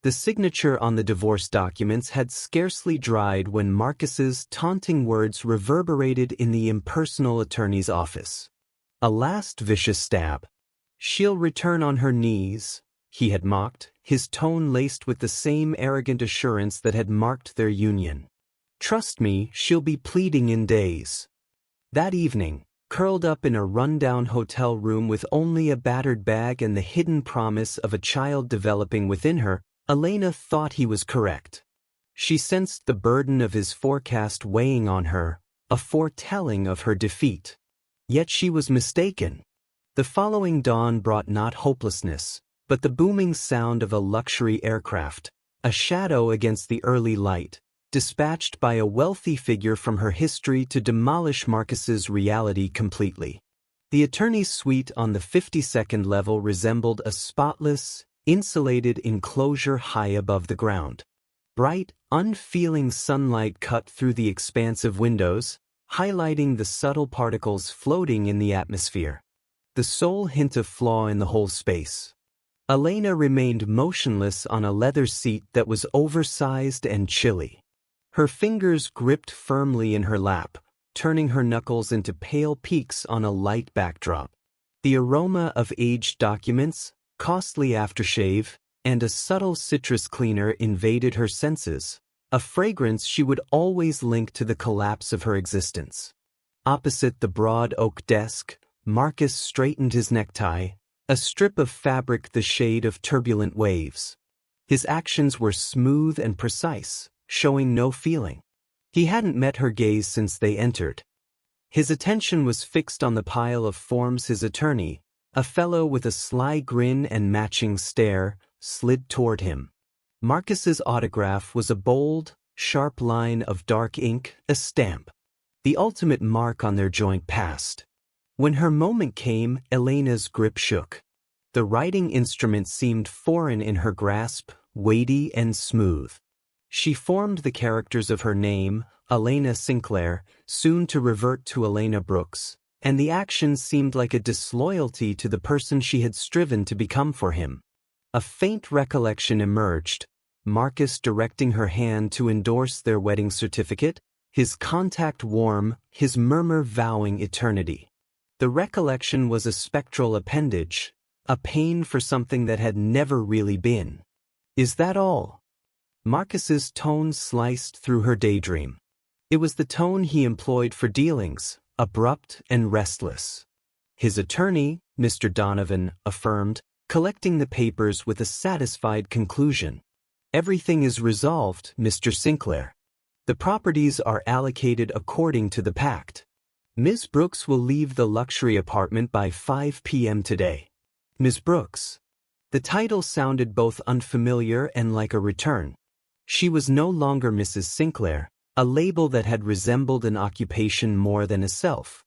The signature on the divorce documents had scarcely dried when Marcus's taunting words reverberated in the impersonal attorney's office. A last vicious stab. "She'll return on her knees," he had mocked, his tone laced with the same arrogant assurance that had marked their union. "Trust me, she'll be pleading in days." That evening, curled up in a rundown hotel room with only a battered bag and the hidden promise of a child developing within her, Elena thought he was correct. She sensed the burden of his forecast weighing on her, a foretelling of her defeat. Yet she was mistaken. The following dawn brought not hopelessness, but the booming sound of a luxury aircraft, a shadow against the early light, dispatched by a wealthy figure from her history to demolish Marcus's reality completely. The attorney's suite on the 52nd level resembled a spotless, insulated enclosure high above the ground. Bright, unfeeling sunlight cut through the expansive windows, highlighting the subtle particles floating in the atmosphere. The sole hint of flaw in the whole space. Elena remained motionless on a leather seat that was oversized and chilly. Her fingers gripped firmly in her lap, turning her knuckles into pale peaks on a light backdrop. The aroma of aged documents, costly aftershave, and a subtle citrus cleaner invaded her senses, a fragrance she would always link to the collapse of her existence. Opposite the broad oak desk, Marcus straightened his necktie, a strip of fabric the shade of turbulent waves. His actions were smooth and precise, showing no feeling. He hadn't met her gaze since they entered. His attention was fixed on the pile of forms his attorney, a fellow with a sly grin and matching stare, slid toward him. Marcus's autograph was a bold, sharp line of dark ink, a stamp. The ultimate mark on their joint past. When her moment came, Elena's grip shook. The writing instrument seemed foreign in her grasp, weighty and smooth. She formed the characters of her name, Elena Sinclair, soon to revert to Elena Brooks, and the action seemed like a disloyalty to the person she had striven to become for him. A faint recollection emerged, Marcus directing her hand to endorse their wedding certificate, his contact warm, his murmur vowing eternity. The recollection was a spectral appendage, a pain for something that had never really been. "Is that all?" Marcus's tone sliced through her daydream. It was the tone he employed for dealings, abrupt and restless. His attorney, Mr. Donovan, affirmed, collecting the papers with a satisfied conclusion. "Everything is resolved, Mr. Sinclair. The properties are allocated according to the pact. Ms. Brooks will leave the luxury apartment by 5 p.m. today." Ms. Brooks. The title sounded both unfamiliar and like a return. She was no longer Mrs. Sinclair, a label that had resembled an occupation more than a self.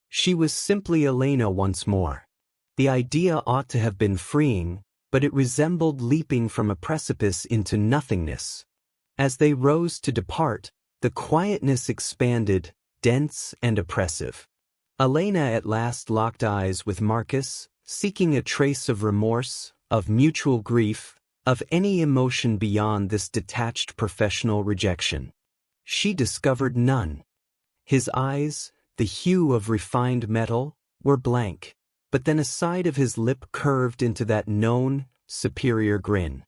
She was simply Elena once more. The idea ought to have been freeing, but it resembled leaping from a precipice into nothingness. As they rose to depart, the quietness expanded, dense and oppressive. Elena at last locked eyes with Marcus, seeking a trace of remorse, of mutual grief, of any emotion beyond this detached professional rejection. She discovered none. His eyes, the hue of refined metal, were blank, but then a side of his lip curved into that known, superior grin.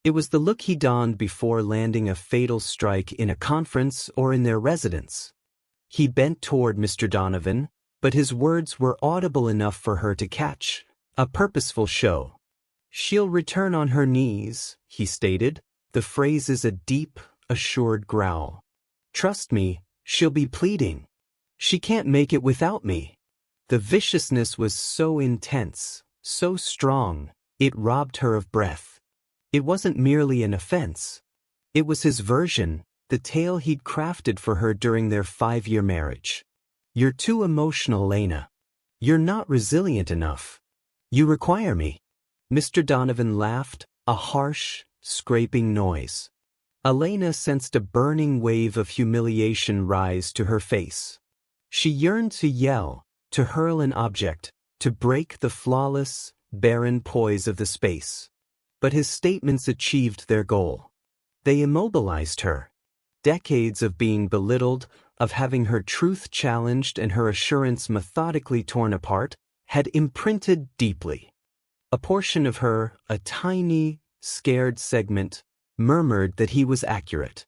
It was the look he donned before landing a fatal strike in a conference or in their residence. He bent toward Mr. Donovan, but his words were audible enough for her to catch, a purposeful show. "She'll return on her knees," he stated, the phrases a deep, assured growl. "Trust me, she'll be pleading. She can't make it without me." The viciousness was so intense, so strong, it robbed her of breath. It wasn't merely an offense. It was his version, the tale he'd crafted for her during their 5-year marriage. "You're too emotional, Elena. You're not resilient enough. You require me." Mr. Donovan laughed, a harsh, scraping noise. Elena sensed a burning wave of humiliation rise to her face. She yearned to yell, to hurl an object, to break the flawless, barren poise of the space. but his statements achieved their goal. They immobilized her. Decades of being belittled, of having her truth challenged and her assurance methodically torn apart, had imprinted deeply. A portion of her, a tiny, scared segment, murmured that he was accurate.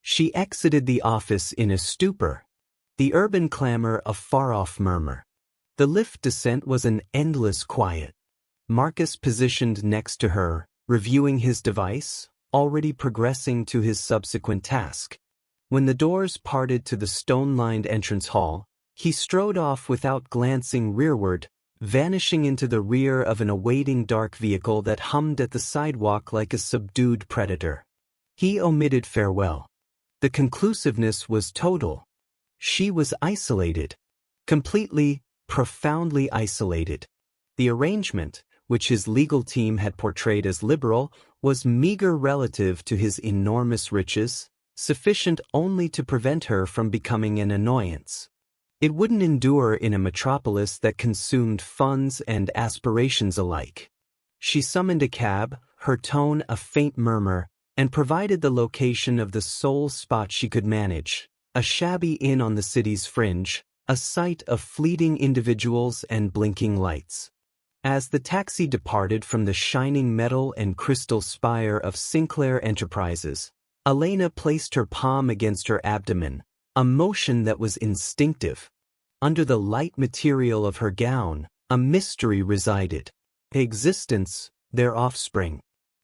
She exited the office in a stupor. The urban clamor a far-off murmur. The lift descent was an endless quiet. Marcus positioned next to her, reviewing his device, already progressing to his subsequent task. When the doors parted to the stone-lined entrance hall, he strode off without glancing rearward, vanishing into the rear of an awaiting dark vehicle that hummed at the sidewalk like a subdued predator. He omitted farewell. The conclusiveness was total. She was isolated. Completely, profoundly isolated. The arrangement, which his legal team had portrayed as liberal, was meager relative to his enormous riches, sufficient only to prevent her from becoming an annoyance. It wouldn't endure in a metropolis that consumed funds and aspirations alike. She summoned a cab, her tone a faint murmur, and provided the location of the sole spot she could manage, a shabby inn on the city's fringe, a sight of fleeting individuals and blinking lights. As the taxi departed from the shining metal and crystal spire of Sinclair Enterprises, Elena placed her palm against her abdomen, a motion that was instinctive. Under the light material of her gown, a mystery resided. Existence, their offspring.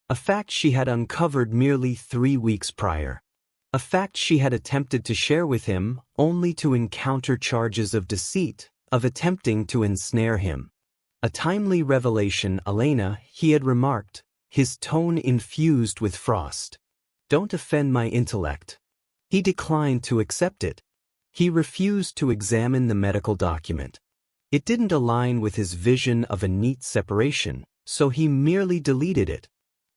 A fact she had uncovered merely 3 weeks prior. A fact she had attempted to share with him, only to encounter charges of deceit, of attempting to ensnare him. A timely revelation, Elena, he had remarked, his tone infused with frost. Don't offend my intellect. He declined to accept it. He refused to examine the medical document. It didn't align with his vision of a neat separation, so he merely deleted it.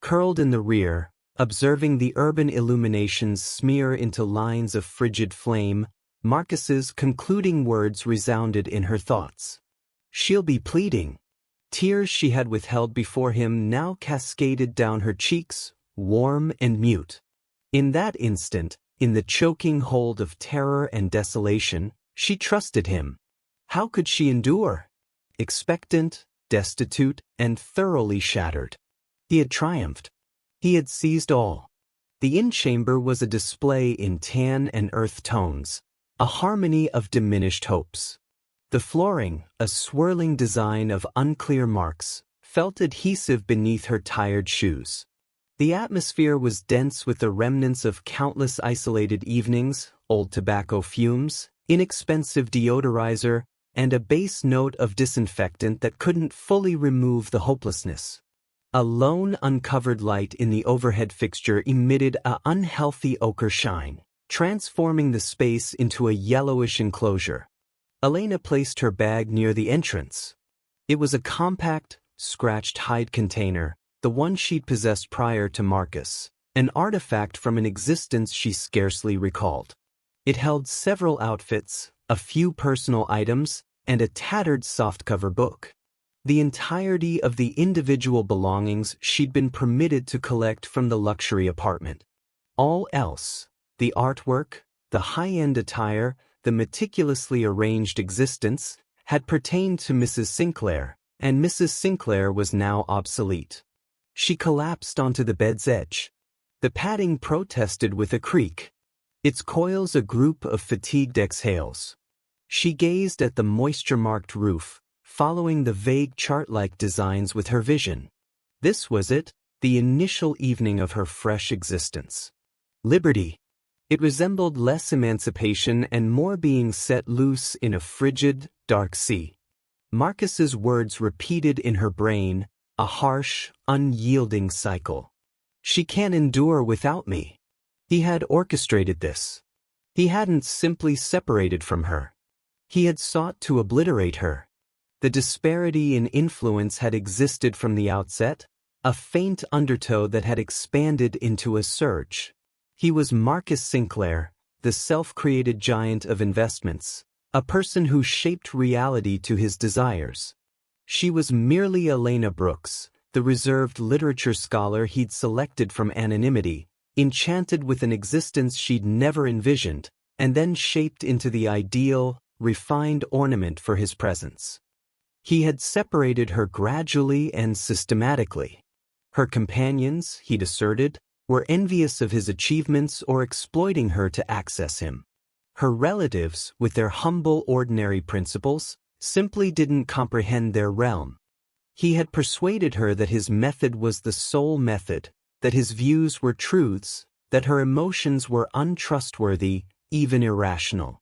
Curled in the rear, observing the urban illuminations smear into lines of frigid flame, Marcus's concluding words resounded in her thoughts. She'll be pleading. Tears she had withheld before him now cascaded down her cheeks, warm and mute. In that instant, in the choking hold of terror and desolation, she trusted him. How could she endure? Expectant, destitute, and thoroughly shattered. He had triumphed. He had seized all. The inn-chamber was a display in tan and earth tones, a harmony of diminished hopes. The flooring, a swirling design of unclear marks, felt adhesive beneath her tired shoes. The atmosphere was dense with the remnants of countless isolated evenings, old tobacco fumes, inexpensive deodorizer, and a base note of disinfectant that couldn't fully remove the hopelessness. A lone uncovered light in the overhead fixture emitted an unhealthy ochre shine, transforming the space into a yellowish enclosure. Elena placed her bag near the entrance. It was a compact, scratched hide container, the one she'd possessed prior to Marcus, an artifact from an existence she scarcely recalled. It held several outfits, a few personal items, and a tattered softcover book. The entirety of the individual belongings she'd been permitted to collect from the luxury apartment. All else, the artwork, the high-end attire, the meticulously arranged existence, had pertained to Mrs. Sinclair, and Mrs. Sinclair was now obsolete. She collapsed onto the bed's edge. The padding protested with a creak. Its coils a group of fatigued exhales. She gazed at the moisture-marked roof, following the vague chart-like designs with her vision. This was it, the initial evening of her fresh existence. Liberty. It resembled less emancipation and more being set loose in a frigid, dark sea. Marcus's words repeated in her brain, a harsh, unyielding cycle. She can't endure without me. He had orchestrated this. He hadn't simply separated from her. He had sought to obliterate her. The disparity in influence had existed from the outset, a faint undertow that had expanded into a surge. He was Marcus Sinclair, the self-created giant of investments, a person who shaped reality to his desires. She was merely Elena Brooks, the reserved literature scholar he'd selected from anonymity, enchanted with an existence she'd never envisioned, and then shaped into the ideal, refined ornament for his presence. He had separated her gradually and systematically. Her companions, he'd asserted, were envious of his achievements or exploiting her to access him. Her relatives, with their humble, ordinary principles, simply didn't comprehend their realm. He had persuaded her that his method was the sole method, that his views were truths, that her emotions were untrustworthy, even irrational.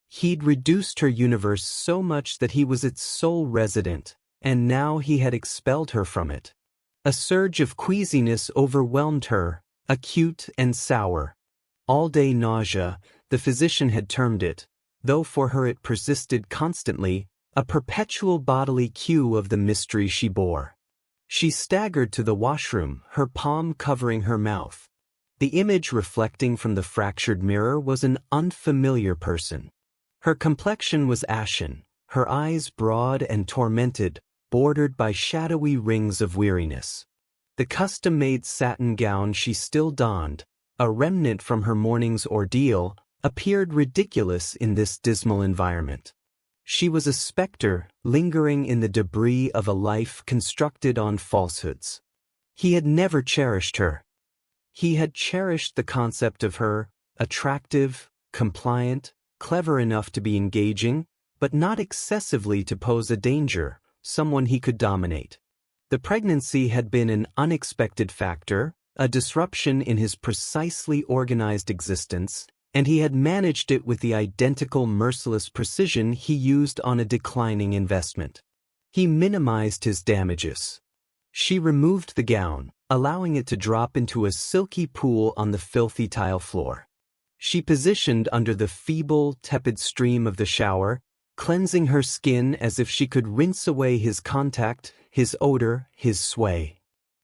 He'd reduced her universe so much that he was its sole resident, and now he had expelled her from it. A surge of queasiness overwhelmed her, acute and sour. All-day nausea, the physician had termed it, though for her it persisted constantly, a perpetual bodily cue of the mystery she bore. She staggered to the washroom, her palm covering her mouth. The image reflecting from the fractured mirror was an unfamiliar person. Her complexion was ashen, her eyes broad and tormented, bordered by shadowy rings of weariness. The custom-made satin gown she still donned, a remnant from her morning's ordeal, appeared ridiculous in this dismal environment. She was a specter, lingering in the debris of a life constructed on falsehoods. He had never cherished her. He had cherished the concept of her, attractive, compliant, clever enough to be engaging, but not excessively to pose a danger, someone he could dominate. The pregnancy had been an unexpected factor, a disruption in his precisely organized existence, and he had managed it with the identical merciless precision he used on a declining investment. He minimized his damages. She removed the gown, allowing it to drop into a silky pool on the filthy tile floor. She positioned under the feeble, tepid stream of the shower, cleansing her skin as if she could rinse away his contact, his odor, his sway.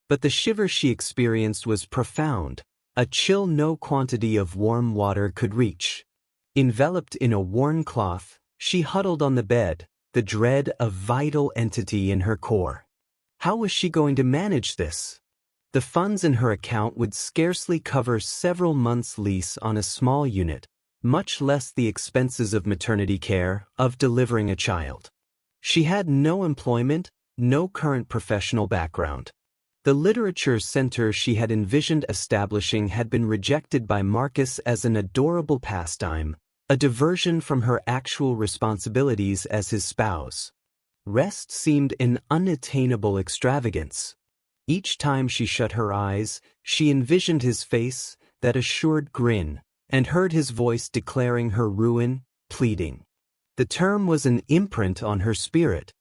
But the shiver she experienced was profound, a chill no quantity of warm water could reach. Enveloped in a worn cloth, she huddled on the bed, the dread a vital entity in her core. How was she going to manage this? The funds in her account would scarcely cover several months' lease on a small unit, much less the expenses of maternity care, of delivering a child. She had no employment, no current professional background. The literature center she had envisioned establishing had been rejected by Marcus as an adorable pastime, a diversion from her actual responsibilities as his spouse. Rest seemed an unattainable extravagance. Each time she shut her eyes, she envisioned his face, that assured grin, and heard his voice declaring her ruin, pleading. The term was an imprint on her spirit.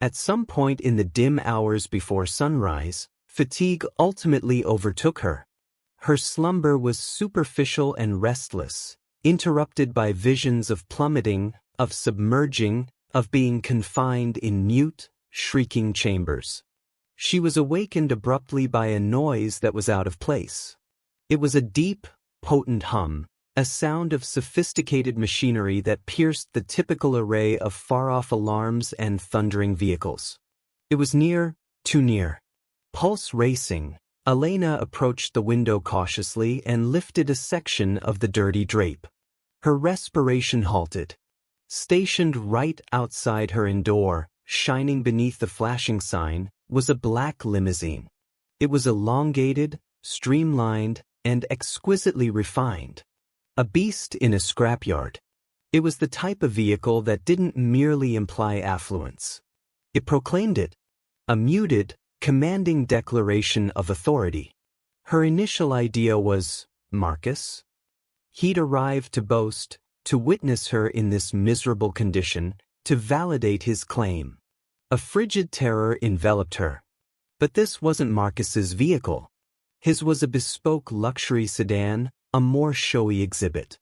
At some point in the dim hours before sunrise, fatigue ultimately overtook her. Her slumber was superficial and restless, interrupted by visions of plummeting, of submerging, of being confined in mute, shrieking chambers. She was awakened abruptly by a noise that was out of place. It was a deep, potent hum, a sound of sophisticated machinery that pierced the typical array of far-off alarms and thundering vehicles. It was near, too near. Pulse racing, Elena approached the window cautiously and lifted a section of the dirty drape. Her respiration halted. Stationed right outside her indoor, shining beneath the flashing sign, was a black limousine. It was elongated, streamlined, and exquisitely refined. A beast in a scrapyard. It was the type of vehicle that didn't merely imply affluence. It proclaimed it. A muted, commanding declaration of authority. Her initial idea was, Marcus? He'd arrived to boast, to witness her in this miserable condition, to validate his claim. A frigid terror enveloped her. But this wasn't Marcus's vehicle. His was a bespoke luxury sedan, a more showy exhibit.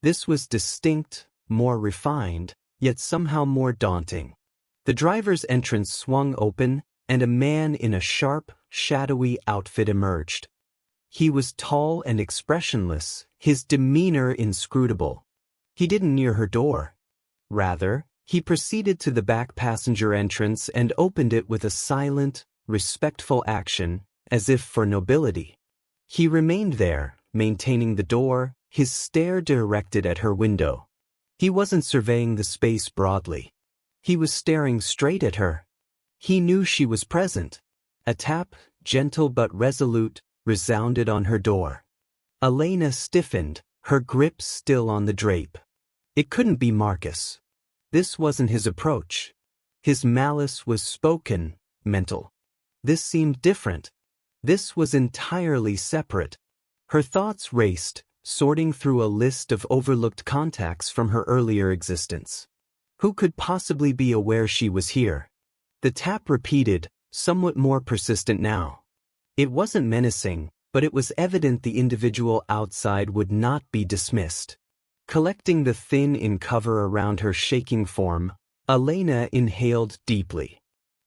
This was distinct, more refined, yet somehow more daunting. The driver's entrance swung open, and a man in a sharp, shadowy outfit emerged. He was tall and expressionless, his demeanor inscrutable. He didn't near her door. Rather, he proceeded to the back passenger entrance and opened it with a silent, respectful action, as if for nobility. He remained there, maintaining the door, his stare directed at her window. He wasn't surveying the space broadly. He was staring straight at her. He knew she was present. A tap, gentle but resolute, resounded on her door. Elena stiffened, her grip still on the drape. It couldn't be Marcus. This wasn't his approach. His malice was spoken, mental. This seemed different. This was entirely separate. Her thoughts raced, sorting through a list of overlooked contacts from her earlier existence. Who could possibly be aware she was here? The tap repeated, somewhat more persistent now. It wasn't menacing, but it was evident the individual outside would not be dismissed. Collecting the thin-in cover around her shaking form, Elena inhaled deeply.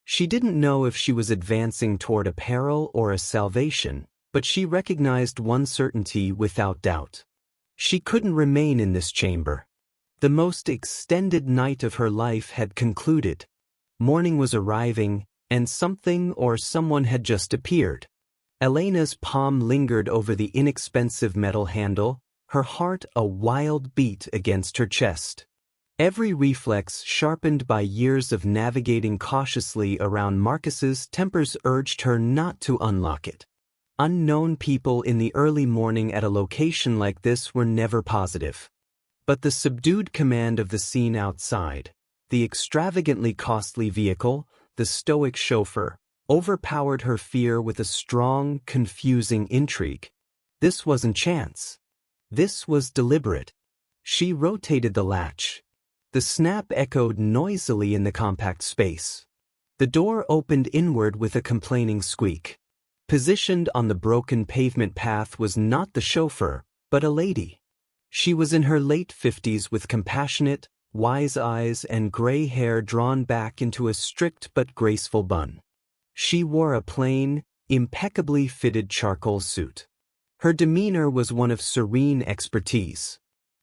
She didn't know if she was advancing toward a peril or a salvation, but she recognized one certainty without doubt. She couldn't remain in this chamber. The most extended night of her life had concluded. Morning was arriving, and something or someone had just appeared. Elena's palm lingered over the inexpensive metal handle, her heart a wild beat against her chest. Every reflex sharpened by years of navigating cautiously around Marcus's tempers urged her not to unlock it. Unknown people in the early morning at a location like this were never positive. But the subdued command of the scene outside, the extravagantly costly vehicle, the stoic chauffeur, overpowered her fear with a strong, confusing intrigue. This wasn't chance. This was deliberate. She rotated the latch. The snap echoed noisily in the compact space. The door opened inward with a complaining squeak. Positioned on the broken pavement path was not the chauffeur, but a lady. She was in her late 50s with compassionate, wise eyes and gray hair drawn back into a strict but graceful bun. She wore a plain, impeccably fitted charcoal suit. Her demeanor was one of serene expertise.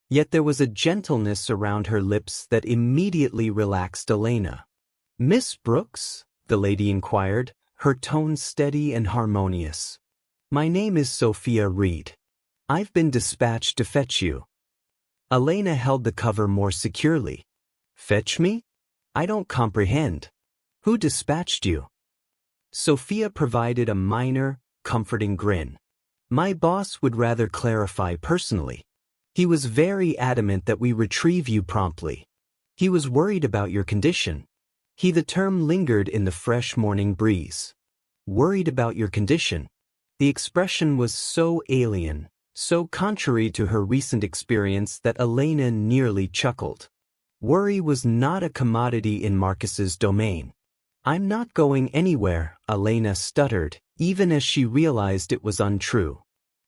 Yet there was a gentleness around her lips that immediately relaxed Elena. "Miss Brooks?" the lady inquired, her tone steady and harmonious. "My name is Sophia Reed. I've been dispatched to fetch you." Elena held the cover more securely. "Fetch me? I don't comprehend. Who dispatched you?" Sophia provided a minor, comforting grin. "My boss would rather clarify personally. He was very adamant that we retrieve you promptly. He was worried about your condition." The term lingered in the fresh morning breeze. Worried about your condition. The expression was so alien, so contrary to her recent experience that Elena nearly chuckled. Worry was not a commodity in Marcus's domain. "I'm not going anywhere," Elena stuttered, even as she realized it was untrue.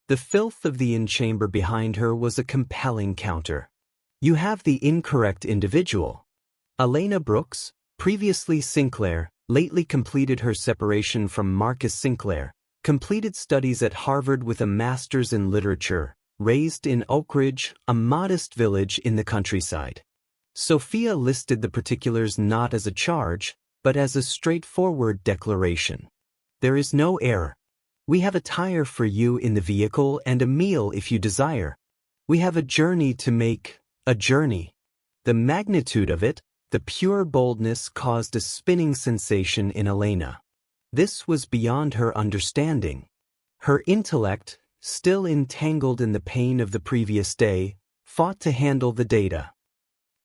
The filth of the in-chamber behind her was a compelling counter. "You have the incorrect individual. Elena Brooks, previously Sinclair, lately completed her separation from Marcus Sinclair, completed studies at Harvard with a master's in literature, raised in Oak Ridge, a modest village in the countryside." Sophia listed the particulars not as a charge, but as a straightforward declaration. "There is no error. We have a tire for you in the vehicle and a meal if you desire. We have a journey to make, a journey." The magnitude of it, the pure boldness caused a spinning sensation in Elena. This was beyond her understanding. Her intellect, still entangled in the pain of the previous day, fought to handle the data.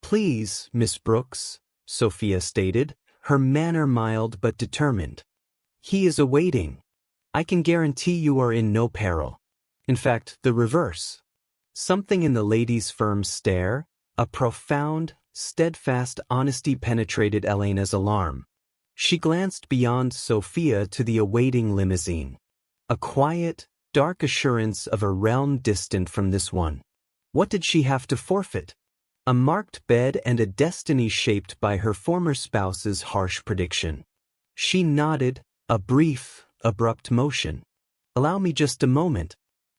"Please, Miss Brooks," Sophia stated, her manner mild but determined. "He is awaiting. I can guarantee you are in no peril. In fact, the reverse." Something in the lady's firm stare, a profound, steadfast honesty penetrated Elena's alarm. She glanced beyond Sophia to the awaiting limousine. A quiet, dark assurance of a realm distant from this one. What did she have to forfeit? A marked bed and a destiny shaped by her former spouse's harsh prediction. She nodded, a brief, abrupt motion. "Allow me just a moment."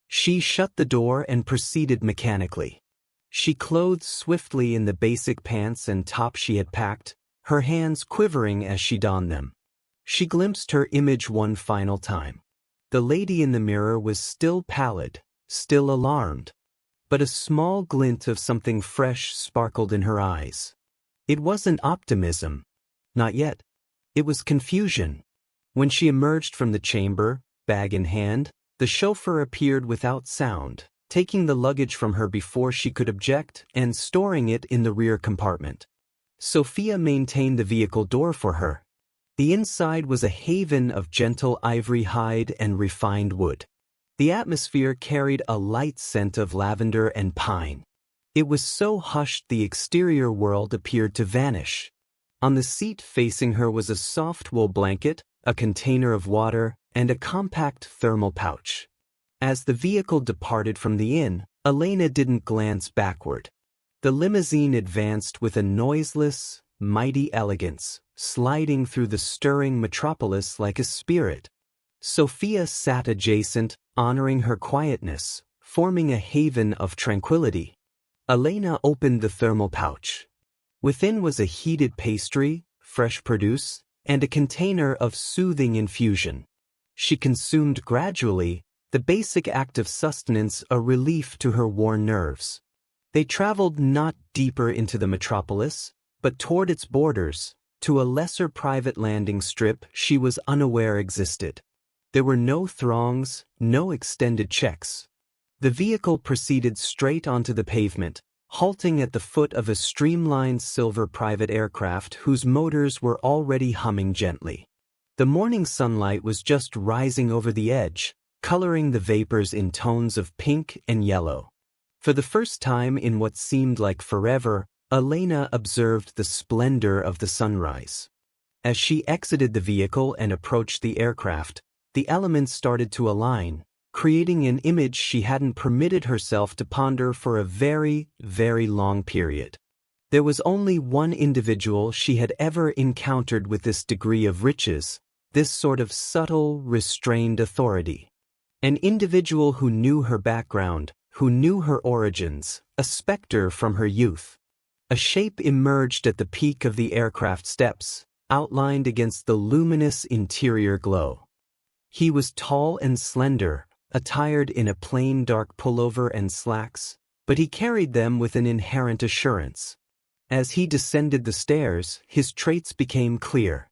She shut the door and proceeded mechanically. She clothed swiftly in the basic pants and top she had packed, her hands quivering as she donned them. She glimpsed her image one final time. The lady in the mirror was still pallid, still alarmed, but a small glint of something fresh sparkled in her eyes. It wasn't optimism. Not yet. It was confusion. When she emerged from the chamber, bag in hand, the chauffeur appeared without sound, taking the luggage from her before she could object and storing it in the rear compartment. Sophia maintained the vehicle door for her. The inside was a haven of gentle ivory hide and refined wood. The atmosphere carried a light scent of lavender and pine. It was so hushed the exterior world appeared to vanish. On the seat facing her was a soft wool blanket, a container of water, and a compact thermal pouch. As the vehicle departed from the inn, Elena didn't glance backward. The limousine advanced with a noiseless, mighty elegance, sliding through the stirring metropolis like a spirit. Sophia sat adjacent, honoring her quietness, forming a haven of tranquility. Elena opened the thermal pouch. Within was a heated pastry, fresh produce, and a container of soothing infusion. She consumed gradually, the basic act of sustenance a relief to her worn nerves. They traveled not deeper into the metropolis, but toward its borders, to a lesser private landing strip she was unaware existed. There were no throngs, no extended checks. The vehicle proceeded straight onto the pavement, halting at the foot of a streamlined silver private aircraft whose motors were already humming gently. The morning sunlight was just rising over the edge, coloring the vapors in tones of pink and yellow. For the first time in what seemed like forever, Elena observed the splendor of the sunrise. As she exited the vehicle and approached the aircraft, the elements started to align, creating an image she hadn't permitted herself to ponder for a very, very long period. There was only one individual she had ever encountered with this degree of riches, this sort of subtle, restrained authority. An individual who knew her background, who knew her origins, a specter from her youth. A shape emerged at the peak of the aircraft steps, outlined against the luminous interior glow. He was tall and slender, attired in a plain dark pullover and slacks, but he carried them with an inherent assurance. As he descended the stairs, his traits became clear.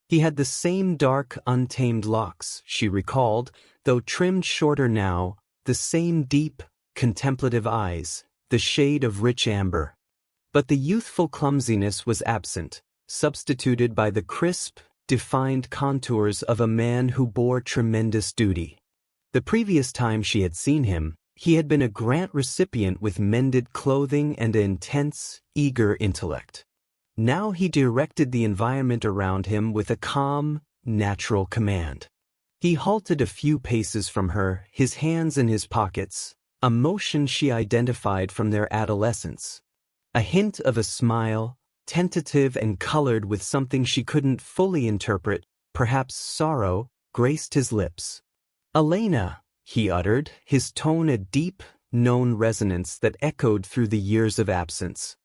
He had the same dark, untamed locks, she recalled, though trimmed shorter now, the same deep, contemplative eyes, the shade of rich amber. But the youthful clumsiness was absent, substituted by the crisp, defined contours of a man who bore tremendous duty. The previous time she had seen him, he had been a grant recipient with mended clothing and an intense, eager intellect. Now he directed the environment around him with a calm, natural command. He halted a few paces from her, his hands in his pockets, a motion she identified from their adolescence. A hint of a smile, tentative and colored with something she couldn't fully interpret, perhaps sorrow, graced his lips. "Elena," he uttered, his tone a deep, known resonance that echoed through the years of absence.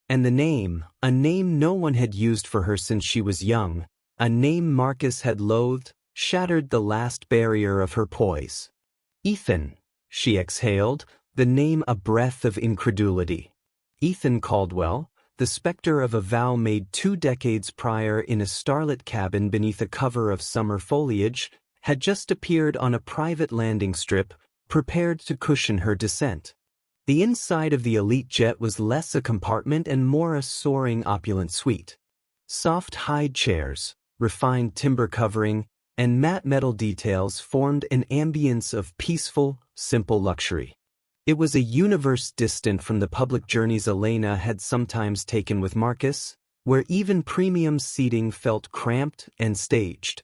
And the name, a name no one had used for her since she was young, a name Marcus had loathed, shattered the last barrier of her poise. "Ethan," she exhaled, the name a breath of incredulity. Ethan Caldwell, the specter of a vow made 2 decades prior in a starlit cabin beneath a cover of summer foliage, had just appeared on a private landing strip, prepared to cushion her descent. The inside of the elite jet was less a compartment and more a soaring opulent suite. Soft hide chairs, refined timber covering, and matte metal details formed an ambience of peaceful, simple luxury. It was a universe distant from the public journeys Elena had sometimes taken with Marcus, where even premium seating felt cramped and staged.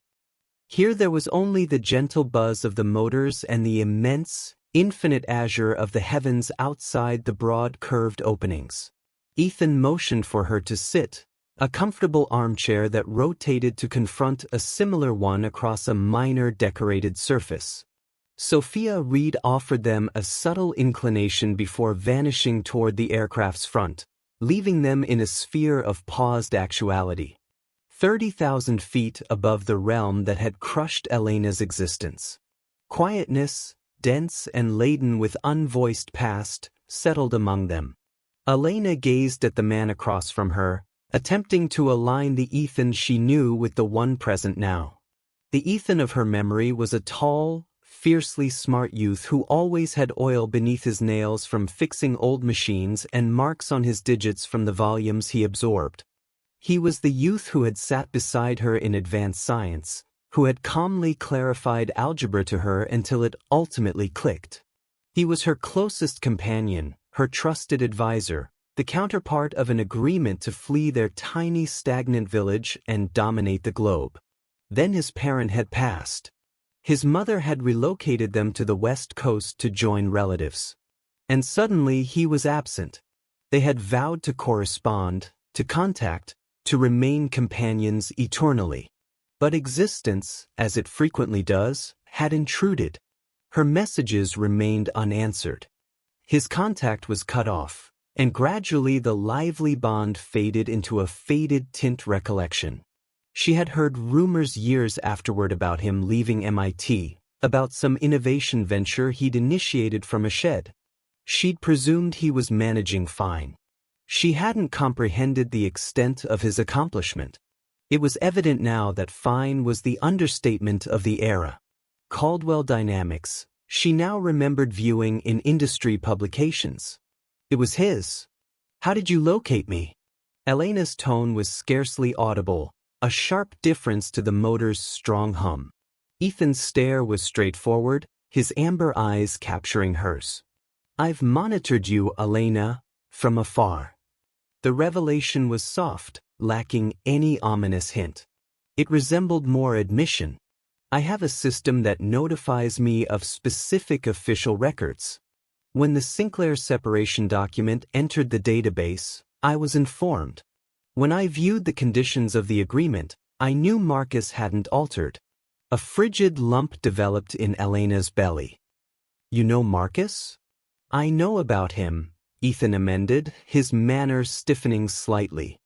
Here there was only the gentle buzz of the motors and the immense, infinite azure of the heavens outside the broad curved openings. Ethan motioned for her to sit, a comfortable armchair that rotated to confront a similar one across a minor decorated surface. Sophia Reed offered them a subtle inclination before vanishing toward the aircraft's front, leaving them in a sphere of paused actuality. 30,000 feet above the realm that had crushed Elena's existence. Quietness, dense and laden with unvoiced past, settled among them. Elena gazed at the man across from her, attempting to align the Ethan she knew with the one present now. The Ethan of her memory was a tall, fiercely smart youth who always had oil beneath his nails from fixing old machines and marks on his digits from the volumes he absorbed. He was the youth who had sat beside her in advanced science, who had calmly clarified algebra to her until it ultimately clicked. He was her closest companion, her trusted advisor, the counterpart of an agreement to flee their tiny stagnant village and dominate the globe. Then his parent had passed. His mother had relocated them to the West Coast to join relatives. And suddenly he was absent. They had vowed to correspond, to contact, to remain companions eternally. But existence, as it frequently does, had intruded. Her messages remained unanswered. His contact was cut off, and gradually the lively bond faded into a faded tint recollection. She had heard rumors years afterward about him leaving MIT, about some innovation venture he'd initiated from a shed. She'd presumed he was managing fine. She hadn't comprehended the extent of his accomplishment. It was evident now that fine was the understatement of the era. Caldwell Dynamics, she now remembered viewing in industry publications. It was his. "How did you locate me?" Elena's tone was scarcely audible, a sharp difference to the motor's strong hum. Ethan's stare was straightforward, his amber eyes capturing hers. "I've monitored you, Elena, from afar." The revelation was soft, lacking any ominous hint. It resembled more admission. "I have a system that notifies me of specific official records. When the Sinclair separation document entered the database, I was informed. When I viewed the conditions of the agreement, I knew Marcus hadn't altered." A frigid lump developed in Elena's belly. "You know Marcus?" "I know about him," Ethan amended, his manner stiffening slightly.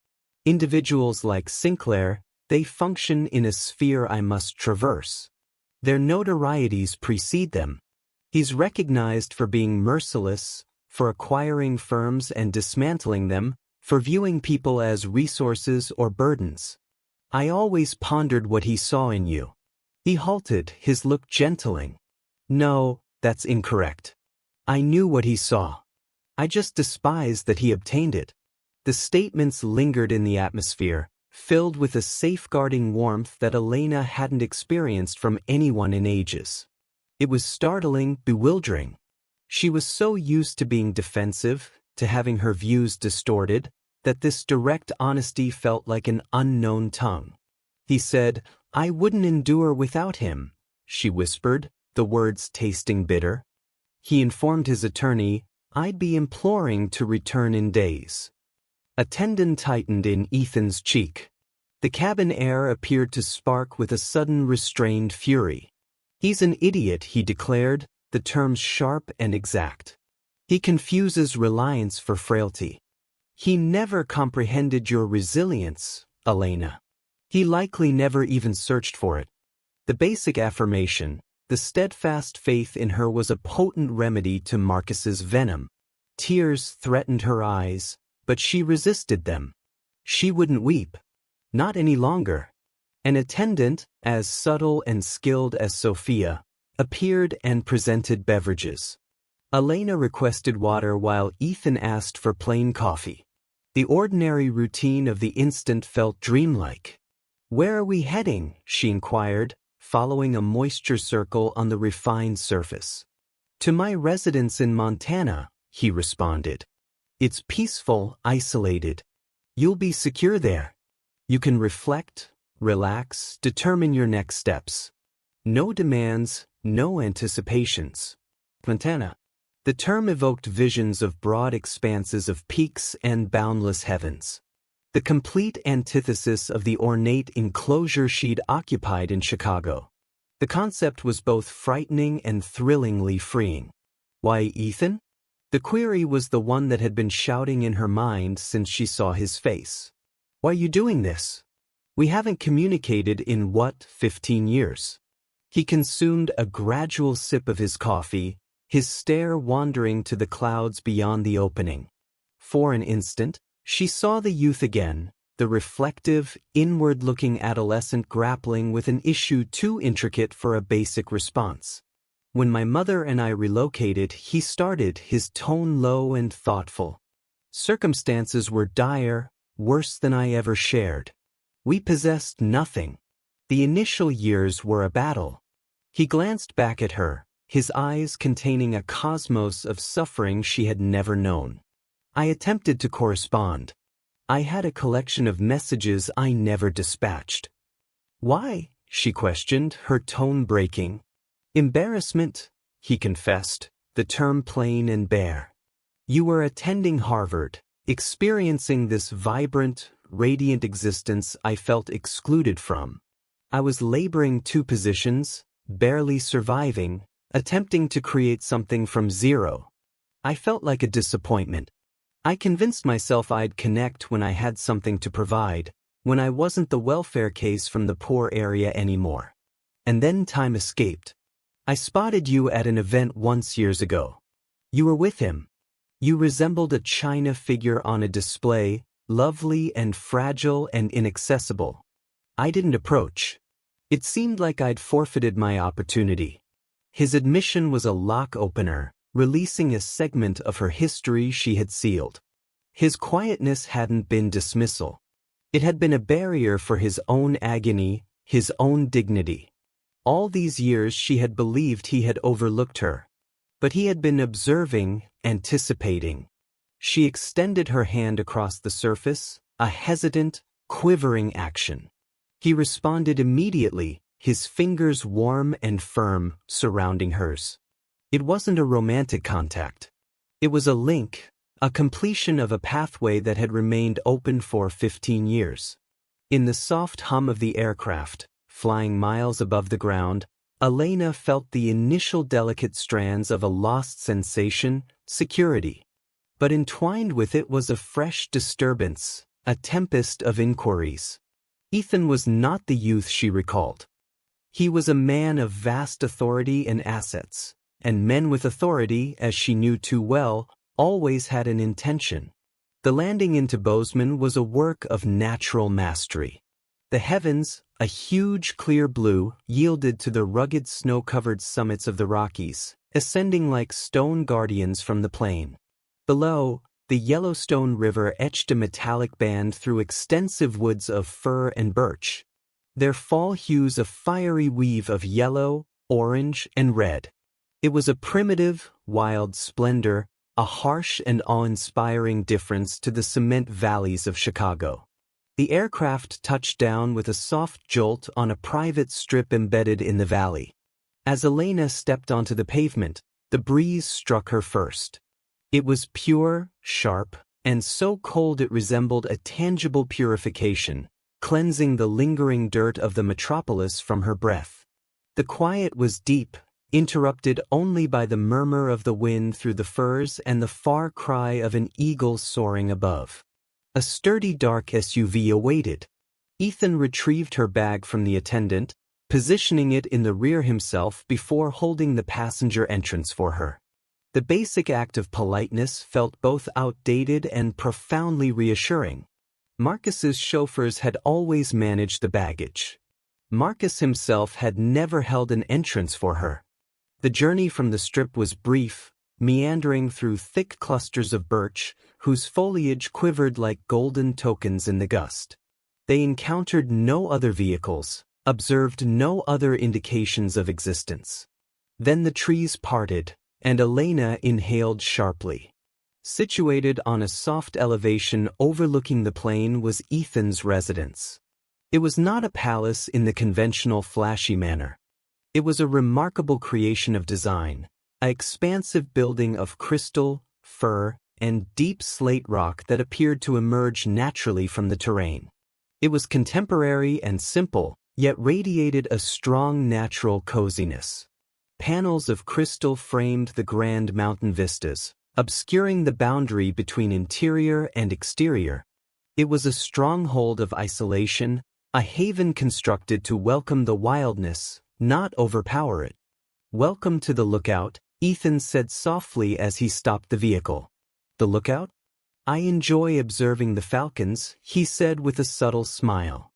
"Individuals like Sinclair, they function in a sphere I must traverse. Their notorieties precede them. He's recognized for being merciless, for acquiring firms and dismantling them, for viewing people as resources or burdens. I always pondered what he saw in you." He halted, his look gentling. "No, that's incorrect. I knew what he saw. I just despised that he obtained it." The statements lingered in the atmosphere, filled with a safeguarding warmth that Elena hadn't experienced from anyone in ages. It was startling, bewildering. She was so used to being defensive, to having her views distorted, that this direct honesty felt like an unknown tongue. He said, "I wouldn't endure without him," she whispered, the words tasting bitter. He informed his attorney, "I'd be imploring to return in days." A tendon tightened in Ethan's cheek. The cabin air appeared to spark with a sudden restrained fury. "He's an idiot," he declared, the terms sharp and exact. "He confuses reliance for frailty. He never comprehended your resilience, Elena. He likely never even searched for it." The basic affirmation, the steadfast faith in her, was a potent remedy to Marcus's venom. Tears threatened her eyes, but she resisted them. She wouldn't weep. Not any longer. An attendant, as subtle and skilled as Sophia, appeared and presented beverages. Elena requested water while Ethan asked for plain coffee. The ordinary routine of the instant felt dreamlike. "Where are we heading?" she inquired, following a moisture circle on the refined surface. "To my residence in Montana," he responded. "It's peaceful, isolated. You'll be secure there. You can reflect, relax, determine your next steps. No demands, no anticipations." Montana. The term evoked visions of broad expanses of peaks and boundless heavens. The complete antithesis of the ornate enclosure she'd occupied in Chicago. The concept was both frightening and thrillingly freeing. Why Ethan? The query was the one that had been shouting in her mind since she saw his face. "Why are you doing this?" We haven't communicated in what, 15 years? He consumed a gradual sip of his coffee, his stare wandering to the clouds beyond the opening. For an instant, she saw the youth again, the reflective, inward-looking adolescent grappling with an issue too intricate for a basic response. When my mother and I relocated, he started, his tone low and thoughtful. Circumstances were dire, worse than I ever shared. We possessed nothing. The initial years were a battle. He glanced back at her, his eyes containing a cosmos of suffering she had never known. I attempted to correspond. I had a collection of messages I never dispatched. Why? She questioned, her tone breaking. Embarrassment, he confessed, the term plain and bare. You were attending Harvard, experiencing this vibrant, radiant existence I felt excluded from. I was laboring 2 positions, barely surviving, attempting to create something from zero. I felt like a disappointment. I convinced myself I'd connect when I had something to provide, when I wasn't the welfare case from the poor area anymore. And then time escaped. I spotted you at an event once years ago. You were with him. You resembled a china figure on a display, lovely and fragile and inaccessible. I didn't approach. It seemed like I'd forfeited my opportunity. His admission was a lock opener, releasing a segment of her history she had sealed. His quietness hadn't been dismissal. It had been a barrier for his own agony, his own dignity. All these years she had believed he had overlooked her. But he had been observing, anticipating. She extended her hand across the surface, a hesitant, quivering action. He responded immediately, his fingers warm and firm, surrounding hers. It wasn't a romantic contact. It was a link, a completion of a pathway that had remained open for 15 years. In the soft hum of the aircraft, flying miles above the ground, Elena felt the initial delicate strands of a lost sensation, security. But entwined with it was a fresh disturbance, a tempest of inquiries. Ethan was not the youth she recalled. He was a man of vast authority and assets, and men with authority, as she knew too well, always had an intention. The landing into Bozeman was a work of natural mastery. The heavens, a huge clear blue, yielded to the rugged snow-covered summits of the Rockies, ascending like stone guardians from the plain. Below, the Yellowstone River etched a metallic band through extensive woods of fir and birch, their fall hues a fiery weave of yellow, orange, and red. It was a primitive, wild splendor, a harsh and awe-inspiring difference to the cement valleys of Chicago. The aircraft touched down with a soft jolt on a private strip embedded in the valley. As Elena stepped onto the pavement, the breeze struck her first. It was pure, sharp, and so cold it resembled a tangible purification, cleansing the lingering dirt of the metropolis from her breath. The quiet was deep, interrupted only by the murmur of the wind through the firs and the far cry of an eagle soaring above. A sturdy dark SUV awaited. Ethan retrieved her bag from the attendant, positioning it in the rear himself before holding the passenger entrance for her. The basic act of politeness felt both outdated and profoundly reassuring. Marcus's chauffeurs had always managed the baggage. Marcus himself had never held an entrance for her. The journey from the strip was brief, meandering through thick clusters of birch, whose foliage quivered like golden tokens in the gust. They encountered no other vehicles, observed no other indications of existence. Then the trees parted, and Elena inhaled sharply. Situated on a soft elevation overlooking the plain was Ethan's residence. It was not a palace in the conventional flashy manner. It was a remarkable creation of design, an expansive building of crystal, fir, and deep slate rock that appeared to emerge naturally from the terrain. It was contemporary and simple, yet radiated a strong natural coziness. Panels of crystal framed the grand mountain vistas, obscuring the boundary between interior and exterior. It was a stronghold of isolation, A haven constructed to welcome the wildness, not overpower it. "Welcome to the lookout," Ethan said softly as he stopped the vehicle. "The lookout? I enjoy observing the falcons," he said with a subtle smile.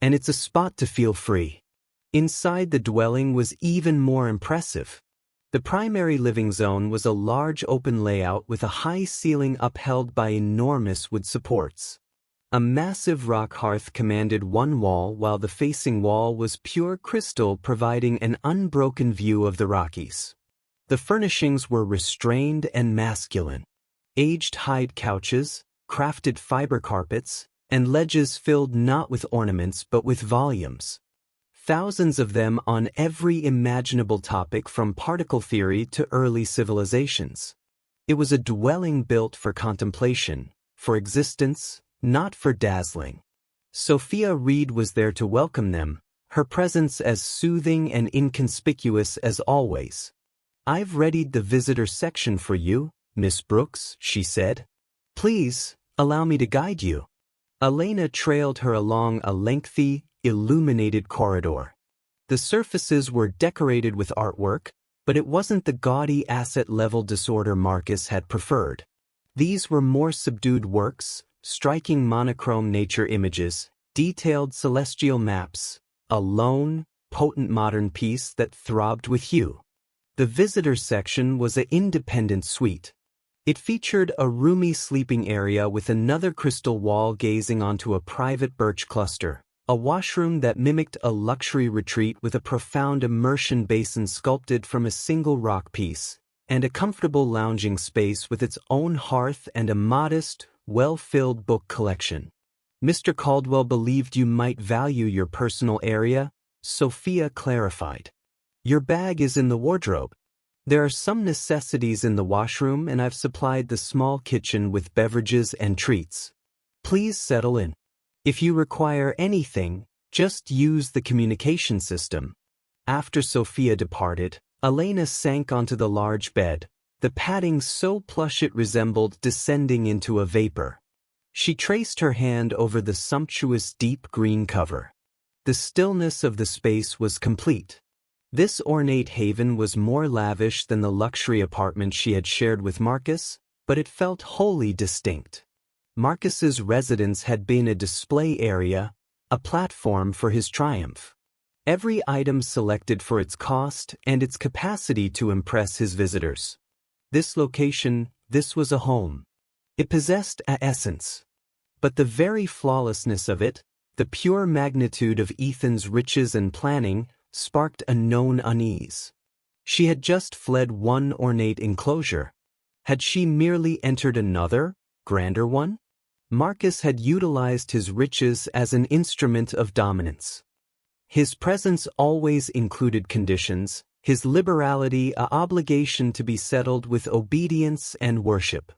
"And it's a spot to feel free." Inside the dwelling was even more impressive. The primary living zone was a large open layout with a high ceiling upheld by enormous wood supports. A massive rock hearth commanded one wall while the facing wall was pure crystal, providing an unbroken view of the Rockies. The furnishings were restrained and masculine. Aged hide couches, crafted fiber carpets, and ledges filled not with ornaments but with volumes. Thousands of them on every imaginable topic from particle theory to early civilizations. It was a dwelling built for contemplation, for existence, not for dazzling. Sophia Reed was there to welcome them, her presence as soothing and inconspicuous as always. "I've readied the visitor section for you, Miss Brooks," she said. "Please, allow me to guide you." Elena trailed her along a lengthy, illuminated corridor. The surfaces were decorated with artwork, but it wasn't the gaudy asset-level disorder Marcus had preferred. These were more subdued works, striking monochrome nature images, detailed celestial maps, a lone, potent modern piece that throbbed with hue. The visitor section was an independent suite. It featured a roomy sleeping area with another crystal wall gazing onto a private birch cluster, a washroom that mimicked a luxury retreat with a profound immersion basin sculpted from a single rock piece, and a comfortable lounging space with its own hearth and a modest, well-filled book collection. "Mr. Caldwell believed you might value your personal area," Sophia clarified. "Your bag is in the wardrobe. There are some necessities in the washroom, and I've supplied the small kitchen with beverages and treats. Please settle in. If you require anything, just use the communication system." After Sophia departed, Elena sank onto the large bed, the padding so plush it resembled descending into a vapor. She traced her hand over the sumptuous deep green cover. The stillness of the space was complete. This ornate haven was more lavish than the luxury apartment she had shared with Marcus, but it felt wholly distinct. Marcus's residence had been a display area, a platform for his triumph. Every item selected for its cost and its capacity to impress his visitors. This was a home. It possessed an essence. But the very flawlessness of it, the pure magnitude of Ethan's riches and planning, sparked a known unease. She had just fled one ornate enclosure. Had she merely entered another, grander one? Marcus had utilized his riches as an instrument of dominance. His presence always included conditions, his liberality an obligation to be settled with obedience and worship.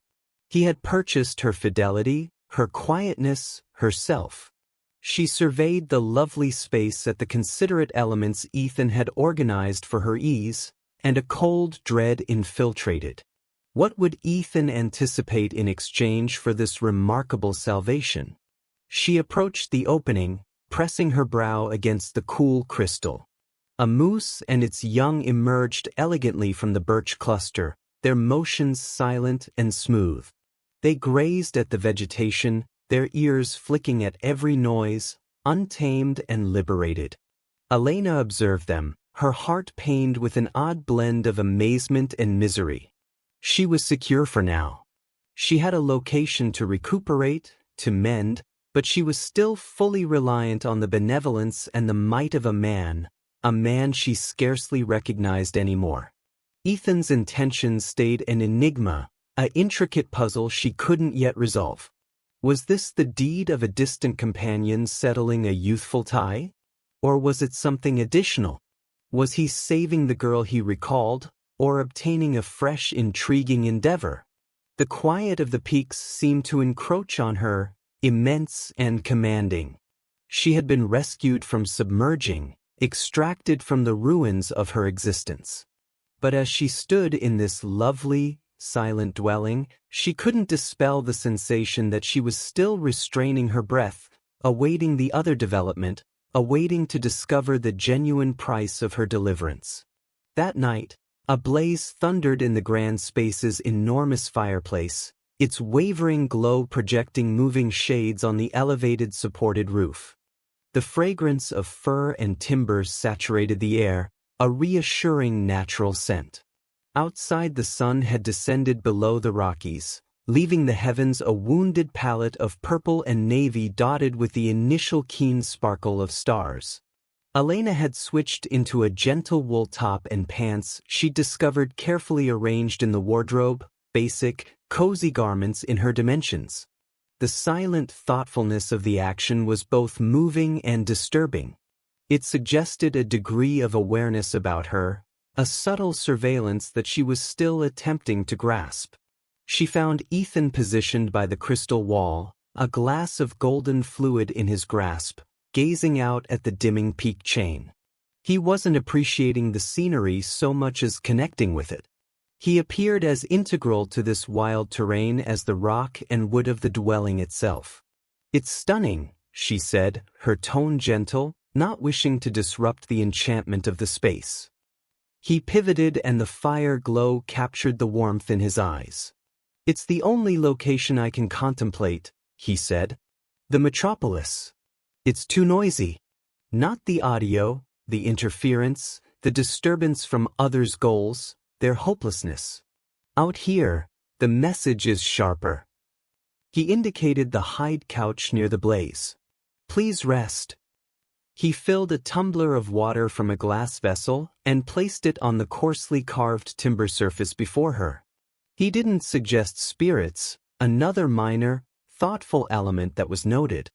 He had purchased her fidelity, her quietness, herself. She surveyed the lovely space at the considerate elements Ethan had organized for her ease, and a cold dread infiltrated. What would Ethan anticipate in exchange for this remarkable salvation? She approached the opening, pressing her brow against the cool crystal. A moose and its young emerged elegantly from the birch cluster, their motions silent and smooth. They grazed at the vegetation, their ears flicking at every noise, untamed and liberated. Elena observed them, her heart pained with an odd blend of amazement and misery. She was secure for now. She had a location to recuperate, to mend, but she was still fully reliant on the benevolence and the might of a man she scarcely recognized anymore. Ethan's intentions stayed an enigma, an intricate puzzle she couldn't yet resolve. Was this the deed of a distant companion settling a youthful tie? Or was it something additional? Was he saving the girl he recalled, or obtaining a fresh, intriguing endeavor? The quiet of the peaks seemed to encroach on her, immense and commanding. She had been rescued from submerging, extracted from the ruins of her existence. But as she stood in this lovely, silent dwelling, she couldn't dispel the sensation that she was still restraining her breath, awaiting the other development, awaiting to discover the genuine price of her deliverance. That night, a blaze thundered in the grand space's enormous fireplace, its wavering glow projecting moving shades on the elevated supported roof. The fragrance of fir and timber saturated the air, a reassuring natural scent. Outside, the sun had descended below the Rockies, leaving the heavens a wounded palette of purple and navy dotted with the initial keen sparkle of stars. Elena had switched into a gentle wool top and pants she'd discovered carefully arranged in the wardrobe, basic, cozy garments in her dimensions. The silent thoughtfulness of the action was both moving and disturbing. It suggested a degree of awareness about her, a subtle surveillance that she was still attempting to grasp. She found Ethan positioned by the crystal wall, a glass of golden fluid in his grasp, gazing out at the dimming peak chain. He wasn't appreciating the scenery so much as connecting with it. He appeared as integral to this wild terrain as the rock and wood of the dwelling itself. "It's stunning," she said, her tone gentle, not wishing to disrupt the enchantment of the space. He pivoted and the fire glow captured the warmth in his eyes. "It's the only location I can contemplate," he said. "The metropolis. It's too noisy. Not the audio, the interference, the disturbance from others' goals, their hopelessness. Out here, the message is sharper." He indicated the hide couch near the blaze. "Please rest." He filled a tumbler of water from a glass vessel and placed it on the coarsely carved timber surface before her. He didn't suggest spirits, another minor, thoughtful element that was noted.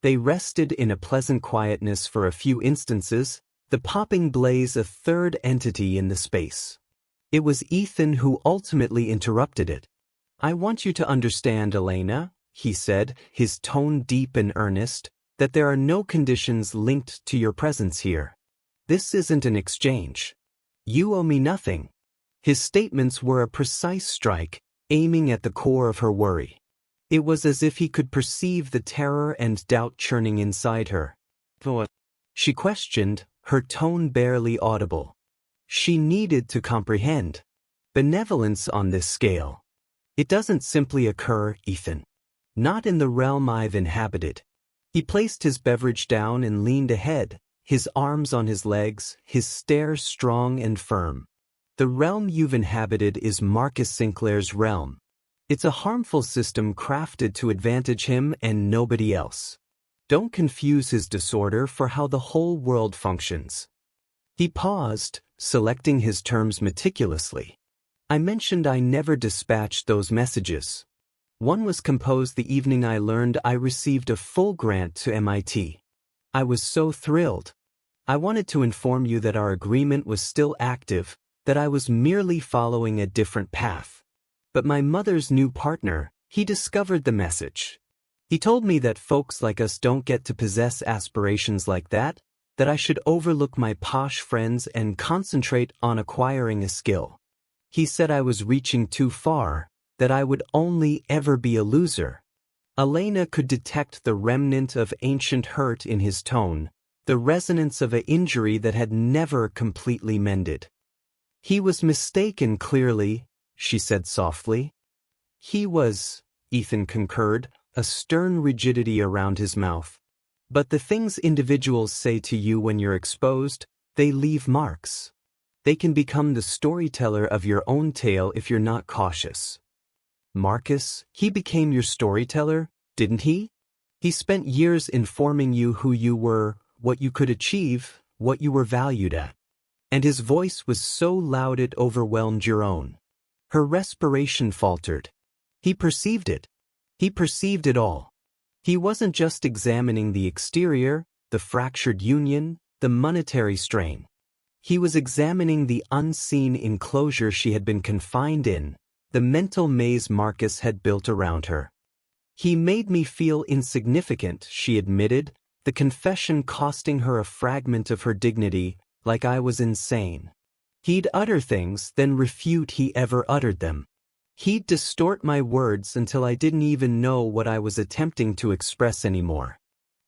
They rested in a pleasant quietness for a few instances, the popping blaze a third entity in the space. It was Ethan who ultimately interrupted it. "I want you to understand, Elena," he said, his tone deep and earnest, "that there are no conditions linked to your presence here. This isn't an exchange. You owe me nothing." His statements were a precise strike, aiming at the core of her worry. It was as if he could perceive the terror and doubt churning inside her. "What?" she questioned, her tone barely audible. She needed to comprehend. Benevolence on this scale. It doesn't simply occur, Ethan. Not in the realm I've inhabited. He placed his beverage down and leaned ahead, his arms on his legs, his stare strong and firm. The realm you've inhabited is Marcus Sinclair's realm. It's a harmful system crafted to advantage him and nobody else. Don't confuse his disorder for how the whole world functions. He paused, selecting his terms meticulously. "I mentioned I never dispatched those messages. One was composed the evening I learned I received a full grant to MIT. I was so thrilled. I wanted to inform you that our agreement was still active, that I was merely following a different path. But my mother's new partner, he discovered the message. He told me that folks like us don't get to possess aspirations like that I should overlook my posh friends and concentrate on acquiring a skill. He said I was reaching too far, that I would only ever be a loser." Elena could detect the remnant of ancient hurt in his tone, the resonance of an injury that had never completely mended. "He was mistaken clearly," she said softly. "He was," Ethan concurred, a stern rigidity around his mouth. "But the things individuals say to you when you're exposed, they leave marks. They can become the storyteller of your own tale if you're not cautious." "Marcus, he became your storyteller, didn't he? He spent years informing you who you were, what you could achieve, what you were valued at. And his voice was so loud it overwhelmed your own." Her respiration faltered. He perceived it. He perceived it all. He wasn't just examining the exterior, the fractured union, the monetary strain. He was examining the unseen enclosure she had been confined in, the mental maze Marcus had built around her. "He made me feel insignificant," she admitted, the confession costing her a fragment of her dignity, like I was insane. "He'd utter things, then refute he ever uttered them. He'd distort my words until I didn't even know what I was attempting to express anymore.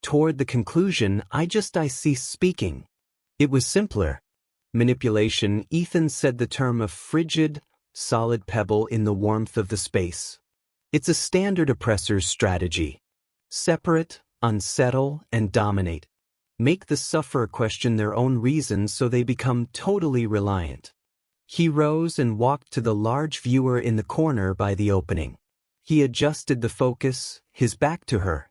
toward the conclusion, I ceased speaking. It was simpler. Manipulation. Ethan said the term, a frigid, solid pebble in the warmth of the space. It's a standard oppressor's strategy. Separate, unsettle, and dominate. Make the sufferer question their own reasons so they become totally reliant. He rose and walked to the large viewer in the corner by the opening. He adjusted the focus, his back to her.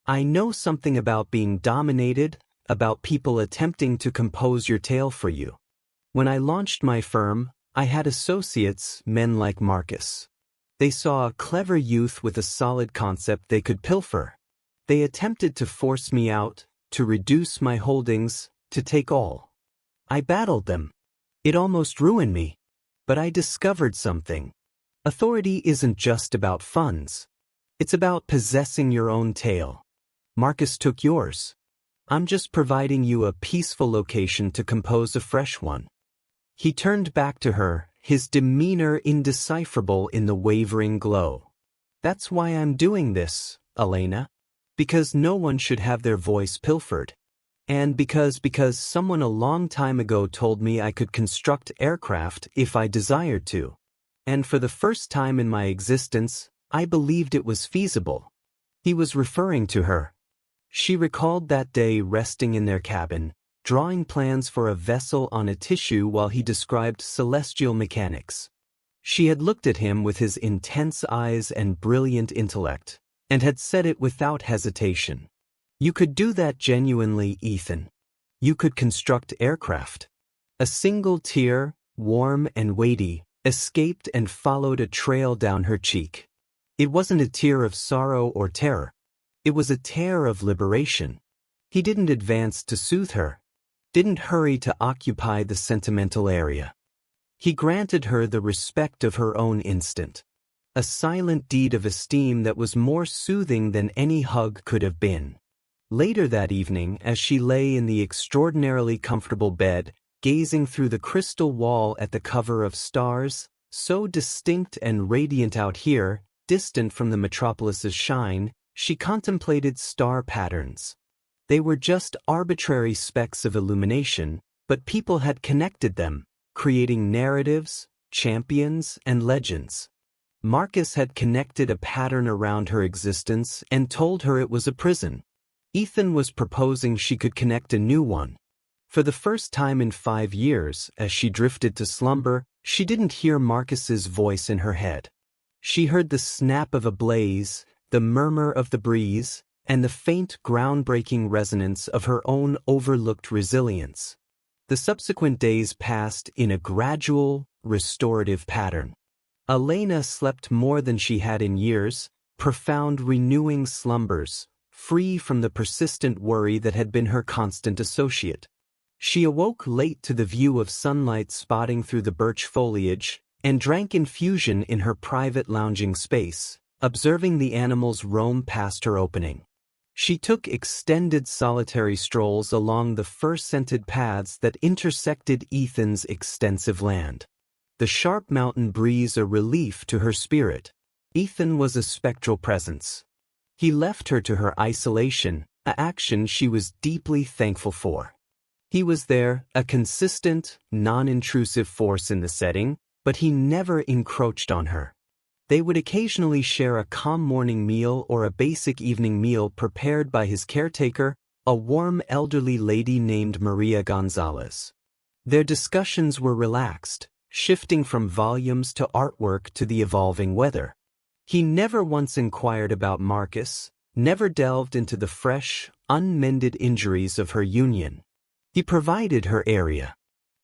I know something about being dominated, about people attempting to compose your tale for you. When I launched my firm, I had associates, men like Marcus. They saw a clever youth with a solid concept they could pilfer. They attempted to force me out, to reduce my holdings, to take all. I battled them. It almost ruined me. But I discovered something. Authority isn't just about funds. It's about possessing your own tale. Marcus took yours. I'm just providing you a peaceful location to compose a fresh one. He turned back to her, his demeanor indecipherable in the wavering glow. That's why I'm doing this, Elena. Because no one should have their voice pilfered. And because someone a long time ago told me I could construct aircraft if I desired to. And for the first time in my existence, I believed it was feasible. He was referring to her. She recalled that day resting in their cabin, drawing plans for a vessel on a tissue while he described celestial mechanics. She had looked at him with his intense eyes and brilliant intellect, and had said it without hesitation. You could do that genuinely, Ethan. You could construct aircraft. A single tear, warm and weighty, escaped and followed a trail down her cheek. It wasn't a tear of sorrow or terror. It was a tear of liberation. He didn't advance to soothe her, didn't hurry to occupy the sentimental area. He granted her the respect of her own instant. A silent deed of esteem that was more soothing than any hug could have been. Later that evening, as she lay in the extraordinarily comfortable bed, gazing through the crystal wall at the cover of stars, so distinct and radiant out here, distant from the metropolis's shine, she contemplated star patterns. They were just arbitrary specks of illumination, but people had connected them, creating narratives, champions, and legends. Marcus had connected a pattern around her existence and told her it was a prison. Ethan was proposing she could connect a new one. For the first time in 5 years, as she drifted to slumber, she didn't hear Marcus's voice in her head. She heard the snap of a blaze, the murmur of the breeze, and the faint, groundbreaking resonance of her own overlooked resilience. The subsequent days passed in a gradual, restorative pattern. Elena slept more than she had in years, profound, renewing slumbers, free from the persistent worry that had been her constant associate. She awoke late to the view of sunlight spotting through the birch foliage, and drank infusion in her private lounging space, observing the animals roam past her opening. She took extended solitary strolls along the fir-scented paths that intersected Ethan's extensive land. The sharp mountain breeze a relief to her spirit. Ethan was a spectral presence. He left her to her isolation, an action she was deeply thankful for. He was there, a consistent, non-intrusive force in the setting, but he never encroached on her. They would occasionally share a calm morning meal or a basic evening meal prepared by his caretaker, a warm elderly lady named Maria Gonzalez. Their discussions were relaxed, shifting from volumes to artwork to the evolving weather. He never once inquired about Marcus, never delved into the fresh, unmended injuries of her union. He provided her area.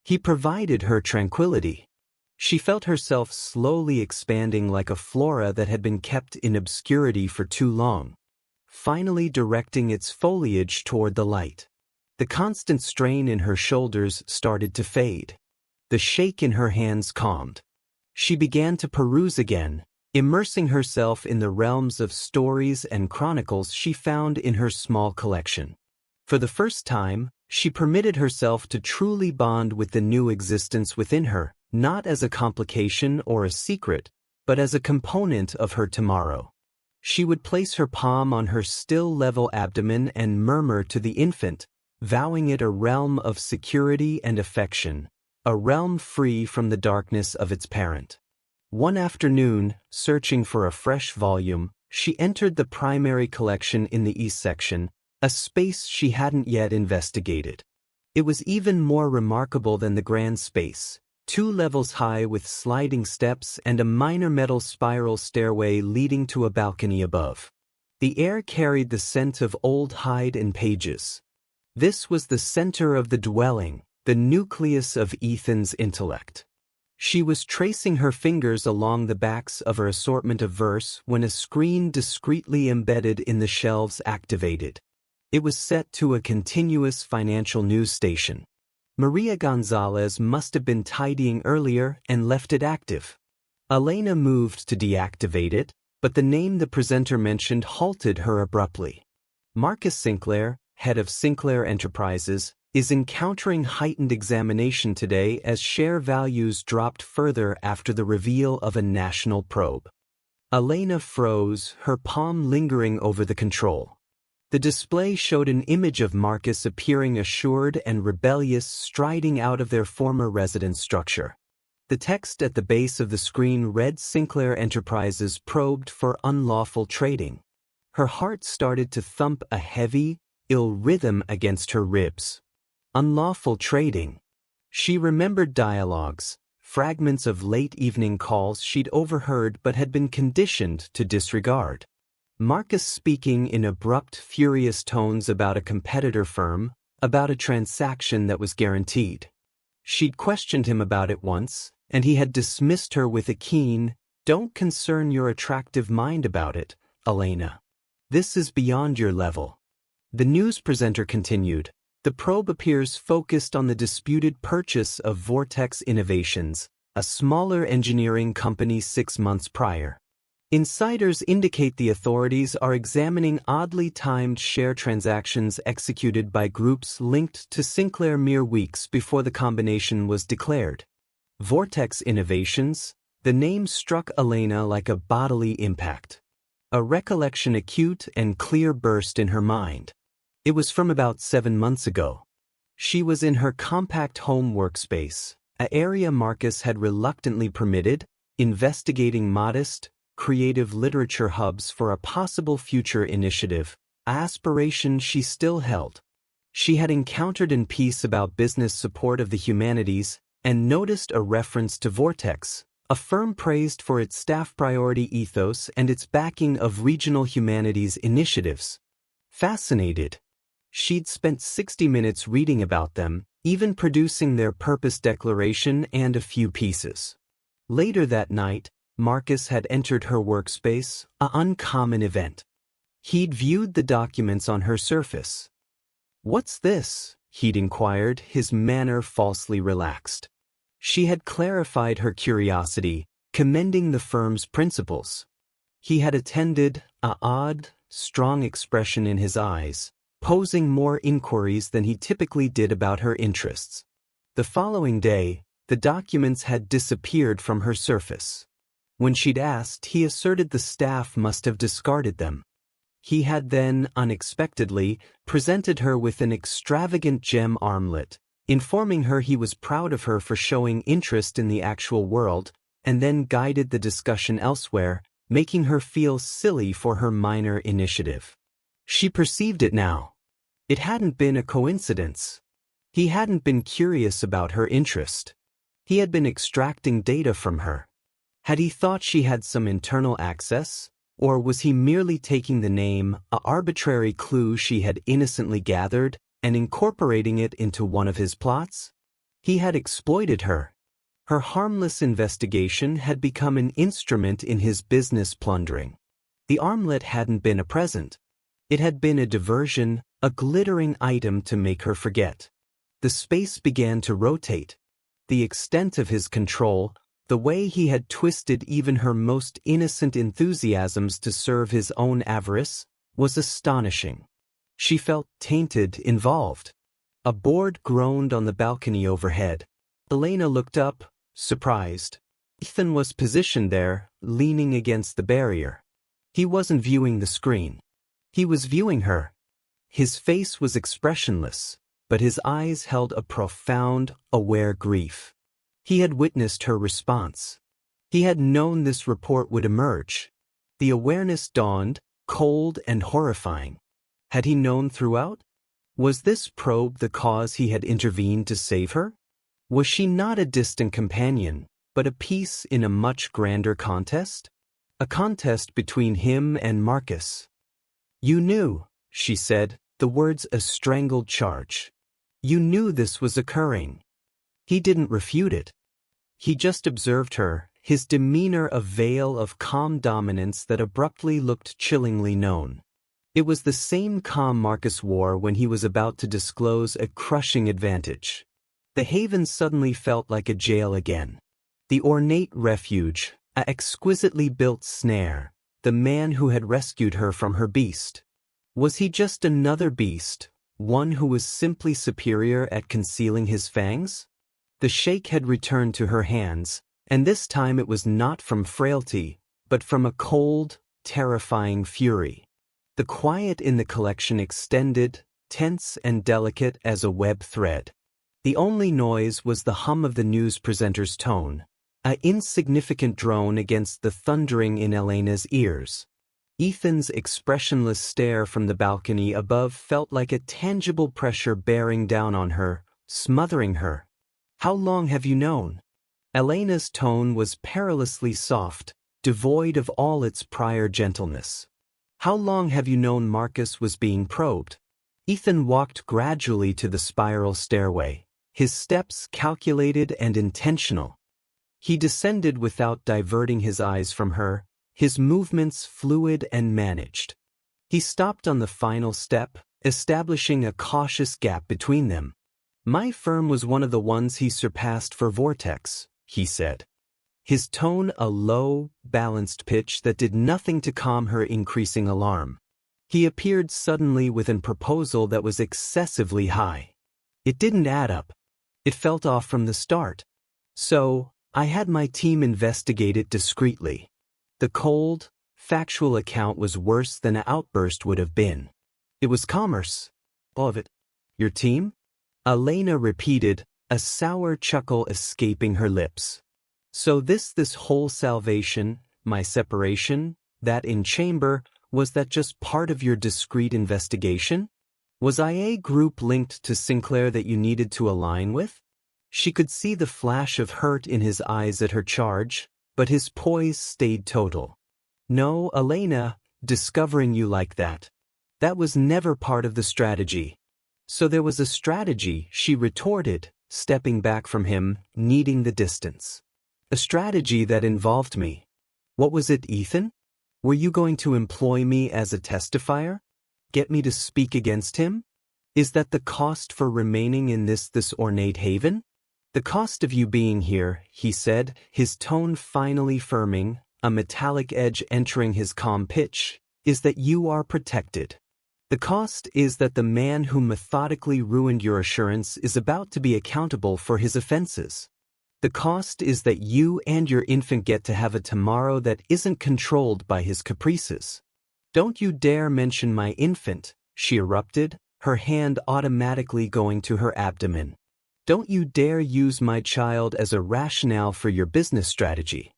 He provided her tranquility. She felt herself slowly expanding like a flora that had been kept in obscurity for too long, finally directing its foliage toward the light. The constant strain in her shoulders started to fade. The shake in her hands calmed. She began to peruse again, immersing herself in the realms of stories and chronicles she found in her small collection. For the first time, she permitted herself to truly bond with the new existence within her, not as a complication or a secret, but as a component of her tomorrow. She would place her palm on her still level abdomen and murmur to the infant, vowing it a realm of security and affection, a realm free from the darkness of its parent. One afternoon, searching for a fresh volume, she entered the primary collection in the East section, a space she hadn't yet investigated. It was even more remarkable than the grand space, 2 levels high with sliding steps and a minor metal spiral stairway leading to a balcony above. The air carried the scent of old hide and pages. This was the center of the dwelling, the nucleus of Ethan's intellect. She was tracing her fingers along the backs of her assortment of verse when a screen discreetly embedded in the shelves activated. It was set to a continuous financial news station. Maria Gonzalez must have been tidying earlier and left it active. Elena moved to deactivate it, but the name the presenter mentioned halted her abruptly. Marcus Sinclair, head of Sinclair Enterprises, is encountering heightened examination today as share values dropped further after the reveal of a national probe. Elena froze, her palm lingering over the control. The display showed an image of Marcus appearing assured and rebellious, striding out of their former residence structure. The text at the base of the screen read Sinclair Enterprises probed for unlawful trading. Her heart started to thump a heavy, ill rhythm against her ribs. Unlawful trading. She remembered dialogues, fragments of late evening calls she'd overheard but had been conditioned to disregard. Marcus speaking in abrupt, furious tones about a competitor firm, about a transaction that was guaranteed. She'd questioned him about it once, and he had dismissed her with a keen, "Don't concern your attractive mind about it, Elena. This is beyond your level." The news presenter continued, "The probe appears focused on the disputed purchase of Vortex Innovations, a smaller engineering company 6 months prior. Insiders indicate the authorities are examining oddly timed share transactions executed by groups linked to Sinclair mere weeks before the combination was declared." Vortex Innovations, the name struck Elena like a bodily impact. A recollection acute and clear burst in her mind. It was from about 7 months ago. She was in her compact home workspace, an area Marcus had reluctantly permitted, investigating modest, creative literature hubs for a possible future initiative, aspiration she still held. She had encountered in piece about business support of the humanities and noticed a reference to Vortex, a firm praised for its staff priority ethos and its backing of regional humanities initiatives. Fascinated. She'd spent 60 minutes reading about them, even producing their purpose declaration and a few pieces. Later that night, Marcus had entered her workspace, an uncommon event. He'd viewed the documents on her surface. "What's this?" he'd inquired, his manner falsely relaxed. She had clarified her curiosity, commending the firm's principles. He had attended, an odd, strong expression in his eyes, posing more inquiries than he typically did about her interests. The following day, the documents had disappeared from her surface. When she'd asked, he asserted the staff must have discarded them. He had then, unexpectedly, presented her with an extravagant gem armlet, informing her he was proud of her for showing interest in the actual world, and then guided the discussion elsewhere, making her feel silly for her minor initiative. She perceived it now. It hadn't been a coincidence. He hadn't been curious about her interest. He had been extracting data from her. Had he thought she had some internal access, or was he merely taking the name, an arbitrary clue she had innocently gathered, and incorporating it into one of his plots? He had exploited her. Her harmless investigation had become an instrument in his business plundering. The armlet hadn't been a present. It had been a diversion, a glittering item to make her forget. The space began to rotate. The extent of his control, the way he had twisted even her most innocent enthusiasms to serve his own avarice, was astonishing. She felt tainted, involved. A board groaned on the balcony overhead. Elena looked up, surprised. Ethan was positioned there, leaning against the barrier. He wasn't viewing the screen. He was viewing her. His face was expressionless, but his eyes held a profound, aware grief. He had witnessed her response. He had known this report would emerge. The awareness dawned, cold and horrifying. Had he known throughout? Was this probe the cause he had intervened to save her? Was she not a distant companion, but a piece in a much grander contest? A contest between him and Marcus. "You knew," she said, the words a strangled charge. "You knew this was occurring." He didn't refute it. He just observed her, his demeanor a veil of calm dominance that abruptly looked chillingly known. It was the same calm Marcus wore when he was about to disclose a crushing advantage. The haven suddenly felt like a jail again. The ornate refuge, an exquisitely built snare, the man who had rescued her from her beast. Was he just another beast, one who was simply superior at concealing his fangs? The sheikh had returned to her hands, and this time it was not from frailty, but from a cold, terrifying fury. The quiet in the collection extended, tense and delicate as a web thread. The only noise was the hum of the news presenter's tone, an insignificant drone against the thundering in Elena's ears. Ethan's expressionless stare from the balcony above felt like a tangible pressure bearing down on her, smothering her. "How long have you known?" Elena's tone was perilously soft, devoid of all its prior gentleness. "How long have you known Marcus was being probed?" Ethan walked gradually to the spiral stairway, his steps calculated and intentional. He descended without diverting his eyes from her, his movements fluid and managed. He stopped on the final step, establishing a cautious gap between them. "My firm was one of the ones he surpassed for Vortex," he said. His tone a low, balanced pitch that did nothing to calm her increasing alarm. He appeared suddenly with a proposal that was excessively high. It didn't add up. It felt off from the start. "So, I had my team investigate it discreetly." The cold, factual account was worse than an outburst would have been. "It was commerce. All of it." "Your team?" Elena repeated, a sour chuckle escaping her lips. "So this whole salvation, my separation, that in chamber, was that just part of your discreet investigation? Was I a group linked to Sinclair that you needed to align with?" She could see the flash of hurt in his eyes at her charge, but his poise stayed total. "No, Elena, discovering you like that. That was never part of the strategy." "So there was a strategy," she retorted, stepping back from him, needing the distance. "A strategy that involved me." "What was it, Ethan? Were you going to employ me as a testifier? Get me to speak against him? Is that the cost for remaining in this ornate haven?" "The cost of you being here," he said, his tone finally firming, a metallic edge entering his calm pitch, "is that you are protected. The cost is that the man who methodically ruined your assurance is about to be accountable for his offenses. The cost is that you and your infant get to have a tomorrow that isn't controlled by his caprices." "Don't you dare mention my infant," she erupted, her hand automatically going to her abdomen. "Don't you dare use my child as a rationale for your business strategy."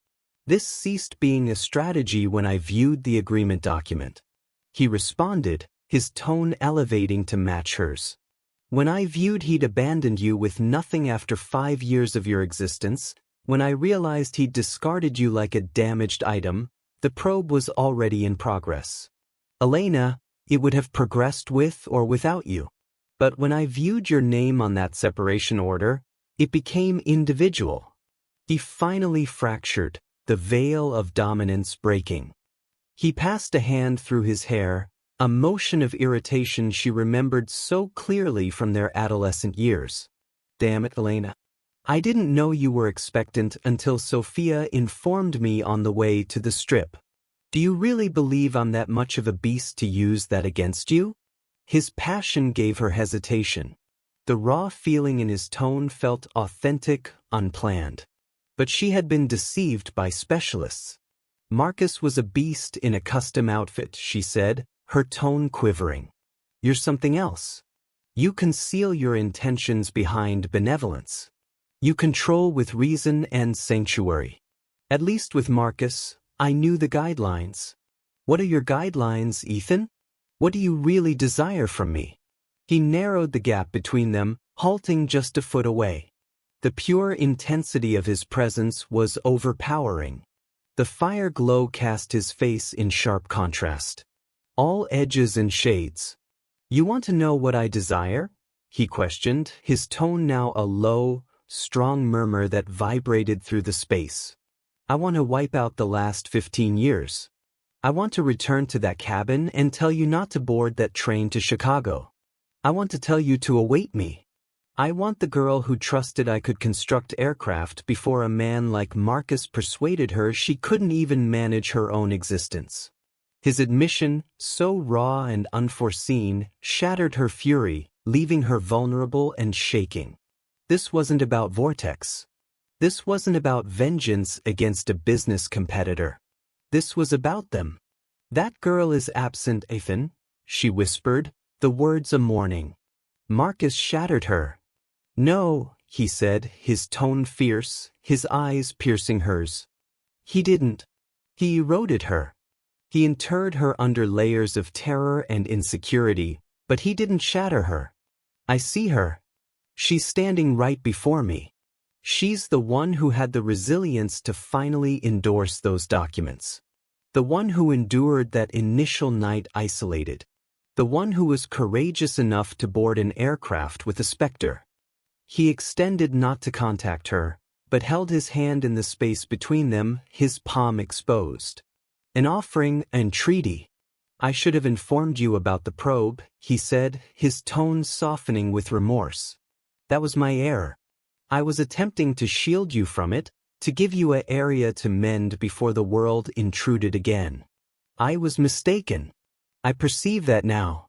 "This ceased being a strategy when I viewed the agreement document." He responded, his tone elevating to match hers. "When I viewed he'd abandoned you with nothing after 5 years of your existence, when I realized he'd discarded you like a damaged item, the probe was already in progress. Elena, it would have progressed with or without you. But when I viewed your name on that separation order, it became individual." He finally fractured, the veil of dominance breaking. He passed a hand through his hair, a motion of irritation she remembered so clearly from their adolescent years. "Damn it, Elena. I didn't know you were expectant until Sophia informed me on the way to the strip. Do you really believe I'm that much of a beast to use that against you?" His passion gave her hesitation. The raw feeling in his tone felt authentic, unplanned. But she had been deceived by specialists. Marcus was a beast in a custom outfit, she said, her tone quivering. You're something else. You conceal your intentions behind benevolence. You control with reason and sanctuary. At least with Marcus, I knew the guidelines. What are your guidelines, Ethan? What do you really desire from me? He narrowed the gap between them, halting just a foot away. The pure intensity of his presence was overpowering. The fire glow cast his face in sharp contrast. All edges and shades. You want to know what I desire? He questioned, his tone now a low, strong murmur that vibrated through the space. I want to wipe out the last 15 years. I want to return to that cabin and tell you not to board that train to Chicago. I want to tell you to await me. I want the girl who trusted I could construct aircraft before a man like Marcus persuaded her she couldn't even manage her own existence. His admission, so raw and unforeseen, shattered her fury, leaving her vulnerable and shaking. This wasn't about Vortex. This wasn't about vengeance against a business competitor. This was about them. That girl is absent, Ethan, she whispered, the words a mourning. Marcus shattered her. No, he said, his tone fierce, his eyes piercing hers. He didn't. He eroded her. He interred her under layers of terror and insecurity, but he didn't shatter her. I see her. She's standing right before me. She's the one who had the resilience to finally endorse those documents. The one who endured that initial night isolated. The one who was courageous enough to board an aircraft with a Spectre. He extended not to contact her, but held his hand in the space between them, his palm exposed. An offering, an entreaty. I should have informed you about the probe, he said, his tone softening with remorse. That was my error. I was attempting to shield you from it, to give you an area to mend before the world intruded again. I was mistaken. I perceive that now.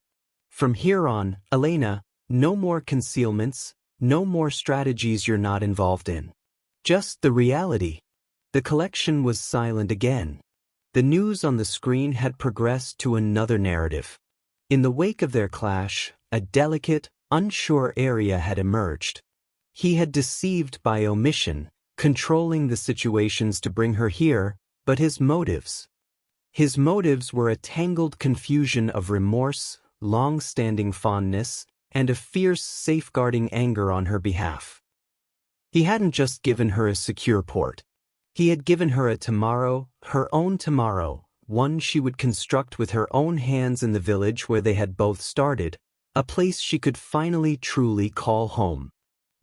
From here on, Elena, no more concealments, no more strategies you're not involved in. Just the reality. The collection was silent again. The news on the screen had progressed to another narrative. In the wake of their clash, a delicate, unsure area had emerged. He had deceived by omission, controlling the situations to bring her here, but his motives were a tangled confusion of remorse, long-standing fondness, and a fierce, safeguarding anger on her behalf. He hadn't just given her a secure port. He had given her a tomorrow, her own tomorrow, one she would construct with her own hands in the village where they had both started, a place she could finally truly call home.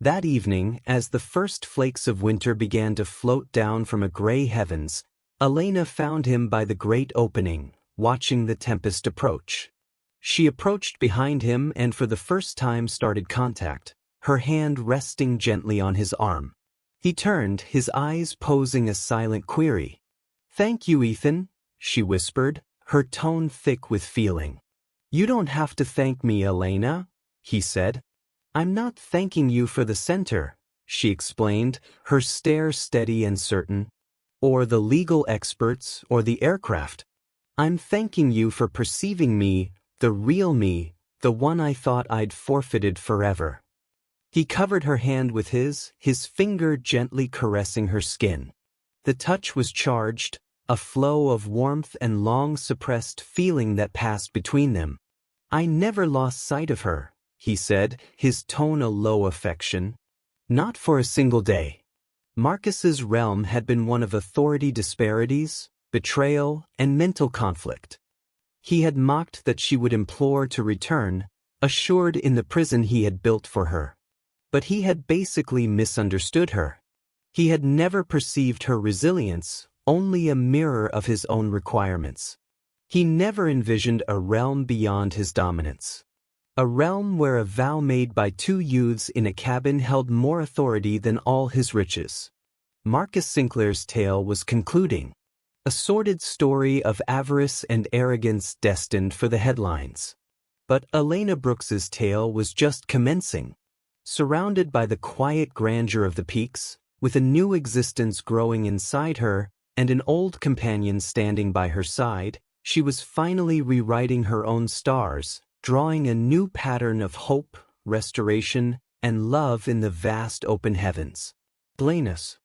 That evening, as the first flakes of winter began to float down from a gray heavens, Elena found him by the great opening, watching the tempest approach. She approached behind him and for the first time started contact, her hand resting gently on his arm. He turned, his eyes posing a silent query. "Thank you, Ethan," she whispered, her tone thick with feeling. "You don't have to thank me, Elena," he said. "I'm not thanking you for the center," she explained, her stare steady and certain. "Or the legal experts, or the aircraft. I'm thanking you for perceiving me, the real me, the one I thought I'd forfeited forever." He covered her hand with his finger gently caressing her skin. The touch was charged, a flow of warmth and long-suppressed feeling that passed between them. "I never lost sight of her," he said, his tone a low affection. "Not for a single day." Marcus's realm had been one of authority disparities, betrayal, and mental conflict. He had mocked that she would implore to return, assured in the prison he had built for her. But he had basically misunderstood her. He had never perceived her resilience, only a mirror of his own requirements. He never envisioned a realm beyond his dominance. A realm where a vow made by two youths in a cabin held more authority than all his riches. Marcus Sinclair's tale was concluding. A sordid story of avarice and arrogance destined for the headlines. But Elena Brooks's tale was just commencing. Surrounded by the quiet grandeur of the peaks, with a new existence growing inside her, and an old companion standing by her side, she was finally rewriting her own stars, drawing a new pattern of hope, restoration, and love in the vast open heavens. Blenus.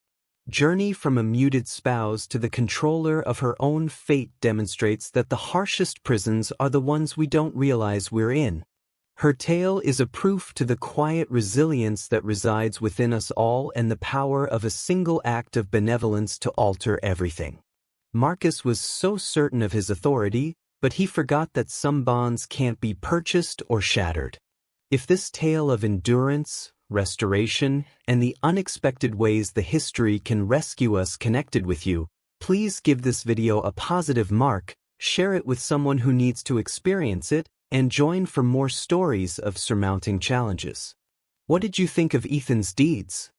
Journey from a muted spouse to the controller of her own fate demonstrates that the harshest prisons are the ones we don't realize we're in. Her tale is a proof to the quiet resilience that resides within us all and the power of a single act of benevolence to alter everything. Marcus was so certain of his authority, but he forgot that some bonds can't be purchased or shattered. If this tale of endurance, restoration, and the unexpected ways the history can rescue us connected with you, please give this video a positive mark, share it with someone who needs to experience it, and join for more stories of surmounting challenges. What did you think of Ethan's deeds?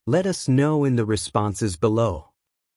Let us know in the responses below.